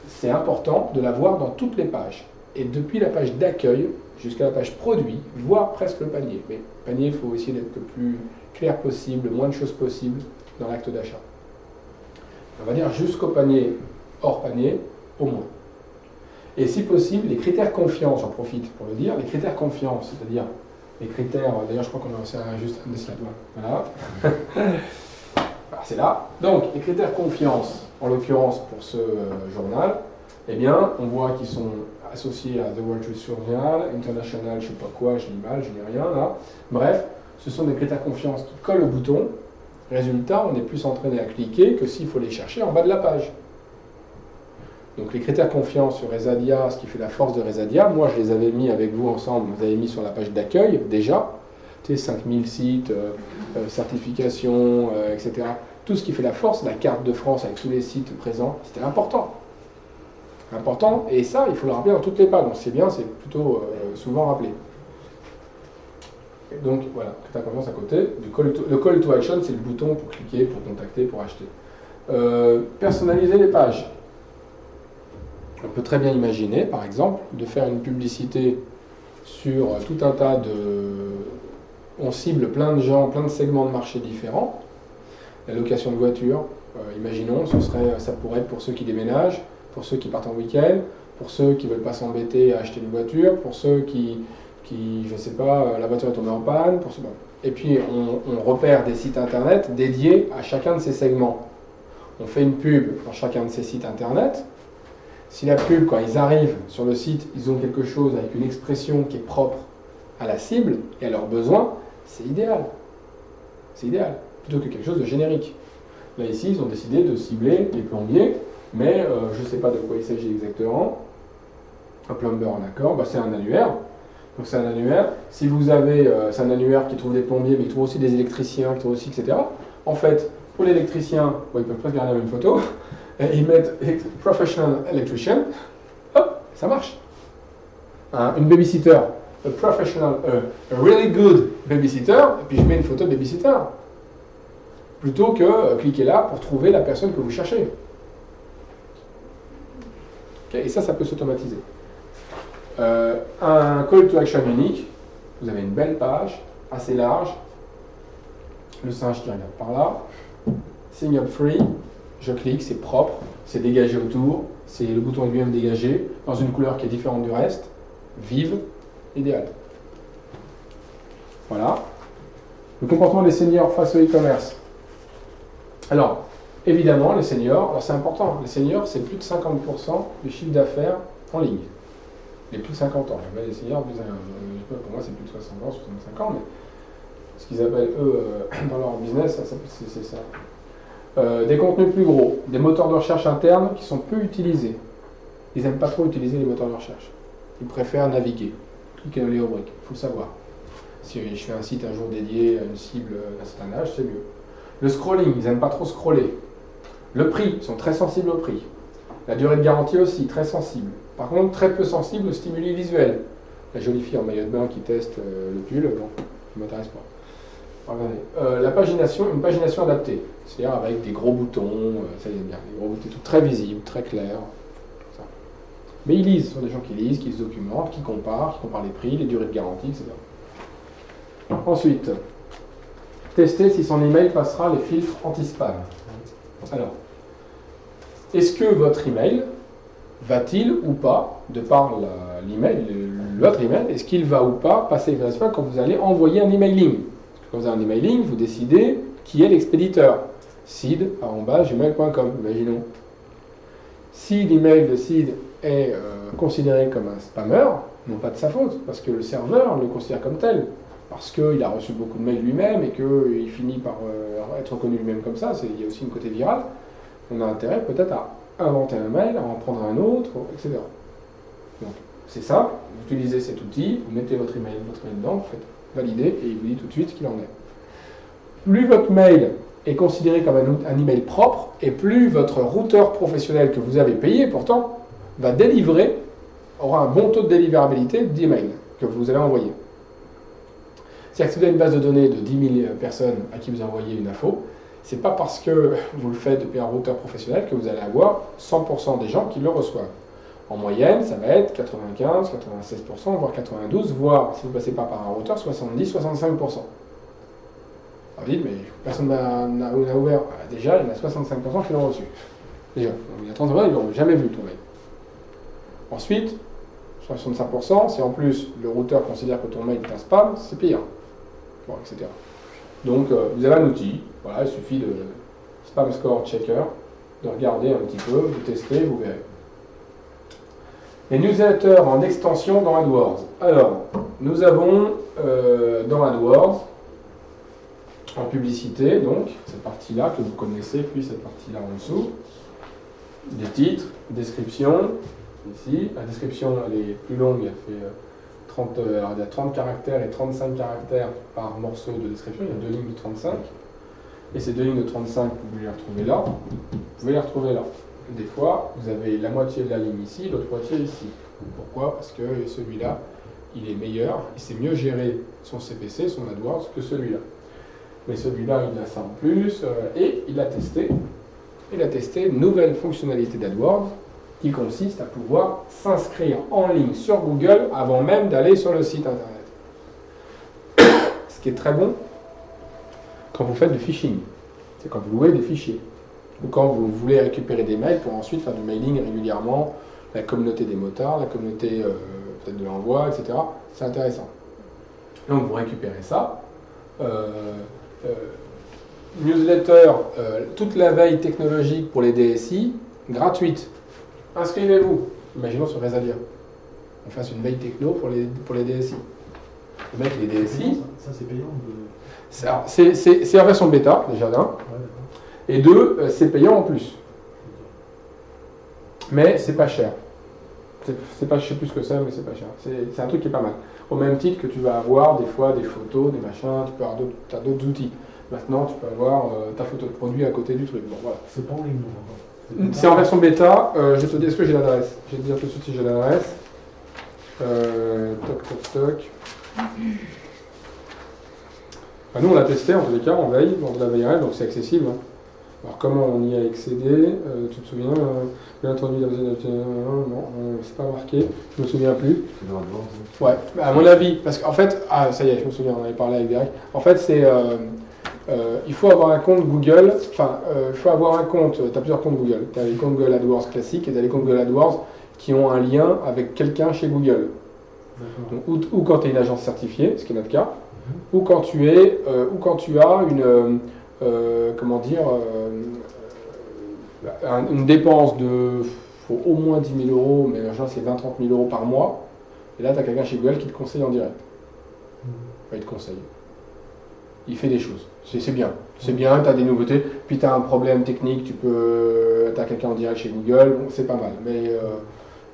c'est important de l'avoir dans toutes les pages. Et depuis la page d'accueil jusqu'à la page produit, voire presque le panier. Mais le panier, il faut essayer d'être le plus clair possible, le moins de choses possible dans l'acte d'achat. On va dire jusqu'au panier, hors panier, au moins. Et si possible, les critères confiance, j'en profite pour le dire, les critères confiance, c'est-à-dire les critères, d'ailleurs je crois qu'on a juste un des slides, voilà. C'est là. Donc, les critères confiance, en l'occurrence pour ce journal, eh bien, on voit qu'ils sont associés à The Wall Street Journal, International, je ne sais pas quoi, je lis mal, je n'ai rien là. Bref, ce sont des critères confiance qui collent au bouton. Résultat, on est plus entraîné à cliquer que s'il faut les chercher en bas de la page. Donc, les critères confiance sur Resadia, ce qui fait la force de Resadia, moi je les avais mis avec vous ensemble, vous avez mis sur la page d'accueil déjà. 5000 sites, certifications, etc. Tout ce qui fait la force, la carte de France avec tous les sites présents, c'était important. Important, et ça, il faut le rappeler dans toutes les pages. Donc c'est bien, c'est plutôt souvent rappelé. Et donc voilà, critère confiance à côté. Le call to action, c'est le bouton pour cliquer, pour contacter, pour acheter. Personnaliser les pages. On peut très bien imaginer, par exemple, de faire une publicité sur tout un tas de... On cible plein de gens, plein de segments de marché différents. La location de voiture, imaginons, ça pourrait être pour ceux qui déménagent, pour ceux qui partent en week-end, pour ceux qui ne veulent pas s'embêter à acheter une voiture, pour ceux qui je ne sais pas, la voiture est tombée en panne. Et puis on repère des sites internet dédiés à chacun de ces segments. On fait une pub dans chacun de ces sites internet. Si la pub, quand ils arrivent sur le site, ils ont quelque chose avec une expression qui est propre à la cible et à leurs besoins, c'est idéal. C'est idéal, plutôt que quelque chose de générique. Là, ici, ils ont décidé de cibler les plombiers, mais je ne sais pas de quoi il s'agit exactement. Un plumber en accord, c'est un annuaire. Donc c'est un annuaire. Si vous avez, c'est un annuaire qui trouve des plombiers, mais qui trouve aussi des électriciens, qui trouve aussi, etc., En fait, pour l'électricien, bon, ils peuvent pas garder la même photo, et ils mettent professional electrician, hop, ça marche. Une babysitter, a professional, a really good babysitter, et puis je mets une photo de babysitter. Plutôt que cliquer là pour trouver la personne que vous cherchez. Okay, et ça peut s'automatiser. Un call to action unique, vous avez une belle page, assez large, le singe qui regarde par là, sign up free, je clique, c'est propre, c'est dégagé autour, c'est le bouton lui-même dégagé, dans une couleur qui est différente du reste, vive, idéal. Voilà. Le comportement des seniors face au e-commerce. Alors, évidemment, les seniors, alors c'est important, les seniors, c'est plus de 50% du chiffre d'affaires en ligne. Les plus de 50 ans. Il y a des seniors, pour moi, c'est plus de 60 ans, 65 ans, mais ce qu'ils appellent, eux, dans leur business, c'est ça. Des contenus plus gros, des moteurs de recherche internes qui sont peu utilisés. Ils n'aiment pas trop utiliser les moteurs de recherche. Ils préfèrent naviguer, cliquer dans les rubriques, il faut le savoir. Si je fais un site un jour dédié à une cible d'un certain âge, c'est mieux. Le scrolling, ils n'aiment pas trop scroller. Le prix, ils sont très sensibles au prix. La durée de garantie aussi, très sensible. Par contre, très peu sensible aux stimuli visuels. La jolie fille en maillot de bain qui teste le pull, bon, ça ne m'intéresse pas. Regardez. La pagination, une pagination adaptée. C'est-à-dire avec des gros boutons, ça ils aiment bien, des gros boutons tout très visibles, très clairs. Ça. Mais ils lisent, ce sont des gens qui lisent, qui se documentent, qui comparent les prix, les durées de garantie, etc. Ensuite, tester si son email passera les filtres anti-spam. Alors, est-ce que votre email va-t-il ou pas, de par l'email, votre email, est-ce qu'il va ou pas passer les spam quand vous allez envoyer un emailing? Quand vous avez un emailing, vous décidez qui est l'expéditeur. seed@gmail.com, imaginons. Si l'email de seed est considéré comme un spammer, non pas de sa faute, parce que le serveur le considère comme tel. Parce qu'il a reçu beaucoup de mails lui-même et qu'il finit par être reconnu lui-même comme ça, il y a aussi une côté viral, on a intérêt peut-être à inventer un mail, à en prendre un autre, etc. Donc c'est simple, vous utilisez cet outil, vous mettez votre email dedans, vous faites valider et il vous dit tout de suite ce qu'il en est. Plus votre mail est considéré comme un email propre et plus votre routeur professionnel que vous avez payé pourtant va délivrer, aura un bon taux de délivrabilité d'email que vous allez envoyer. C'est-à-dire que si vous avez une base de données de 10 000 personnes à qui vous envoyez une info, c'est pas parce que vous le faites depuis un routeur professionnel que vous allez avoir 100% des gens qui le reçoivent. En moyenne, ça va être 95, 96%, voire 92%, voire, si vous ne passez pas par un routeur, 70, 65%. Alors vous dites, mais personne n'a ouvert. Déjà, il y en a 65% qui l'ont reçu. Déjà, donc, il y a 30%, ils n'ont jamais vu ton mail. Ensuite, 65%, si en plus le routeur considère que ton mail est un spam, c'est pire. Bon, etc. Donc, vous avez un outil, voilà, il suffit de Spam Score Checker, de regarder un petit peu, de tester, vous verrez. Les newsletters en extension dans AdWords. Alors, nous avons dans AdWords, en publicité, donc, cette partie-là que vous connaissez, puis cette partie-là en dessous, des titres, description, ici. La description, elle est plus longue, elle fait 30, alors il y a 30 caractères et 35 caractères par morceau de description, il y a 2 lignes de 35. Et ces 2 lignes de 35, vous pouvez les retrouver là, vous pouvez les retrouver là. Des fois, vous avez la moitié de la ligne ici, l'autre moitié ici. Pourquoi? Parce que celui-là, il est meilleur, il sait mieux gérer son CPC, son AdWords, que celui-là. Mais celui-là, il a ça en plus, et il a testé une nouvelle fonctionnalité d'AdWords qui consiste à pouvoir s'inscrire en ligne sur Google avant même d'aller sur le site internet. Ce qui est très bon quand vous faites du phishing. C'est quand vous louez des fichiers. Ou quand vous voulez récupérer des mails pour ensuite faire du mailing régulièrement, la communauté des motards, la communauté peut-être de l'envoi, etc. C'est intéressant. Donc vous récupérez ça. Newsletter, toute la veille technologique pour les DSI, gratuite. Inscrivez-vous. Imaginons sur Resalia. On fasse une veille techno pour les DSI. Les mecs, les DSI. Ça c'est payant C'est en version bêta, déjà d'un. Et deux, c'est payant en plus. Mais c'est pas cher. Je sais plus ce que c'est, mais c'est pas cher. C'est un truc qui est pas mal. Au même titre que tu vas avoir des fois des photos, des machins, tu peux avoir d'autres outils. Maintenant, tu peux avoir ta photo de produit à côté du truc. Bon, voilà. C'est pas en ligne, non, encore. C'est en version bêta. Je vais te dire, est-ce que j'ai l'adresse? Je vais te dire tout de suite si j'ai l'adresse. Toc, toc, toc. Bah, nous, on l'a testé en tous les cas, en veille, lors de la veille rêve, donc c'est accessible. Hein. Alors, comment on y a accédé? Tu te souviens l'introduit la non, c'est pas marqué, je me souviens plus. C'est dans la demande. Ouais, bah, à mon avis, parce qu'en fait, ça y est, je me souviens, on avait parlé avec Derek. En fait, c'est. Il faut avoir un compte Google, il faut avoir un compte, tu as plusieurs comptes Google. Tu as les comptes Google AdWords classiques et tu as les comptes Google AdWords qui ont un lien avec quelqu'un chez Google. Donc, ou quand tu es une agence certifiée, ce qui est notre cas, ou quand tu as une dépense de faut au moins 10 000 euros, mais en général c'est 20-30 000 euros par mois, et là tu as quelqu'un chez Google qui te conseille en direct. Enfin, il te conseille. Il fait des choses. C'est bien. C'est bien, tu as des nouveautés, puis tu as un problème technique, tu as quelqu'un en direct chez Google, bon, c'est pas mal, mais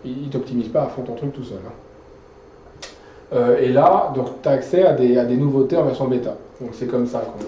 il ne t'optimise pas à fond ton truc tout seul. Hein. Et là, tu as accès à des nouveautés en version bêta. Donc c'est comme ça qu'on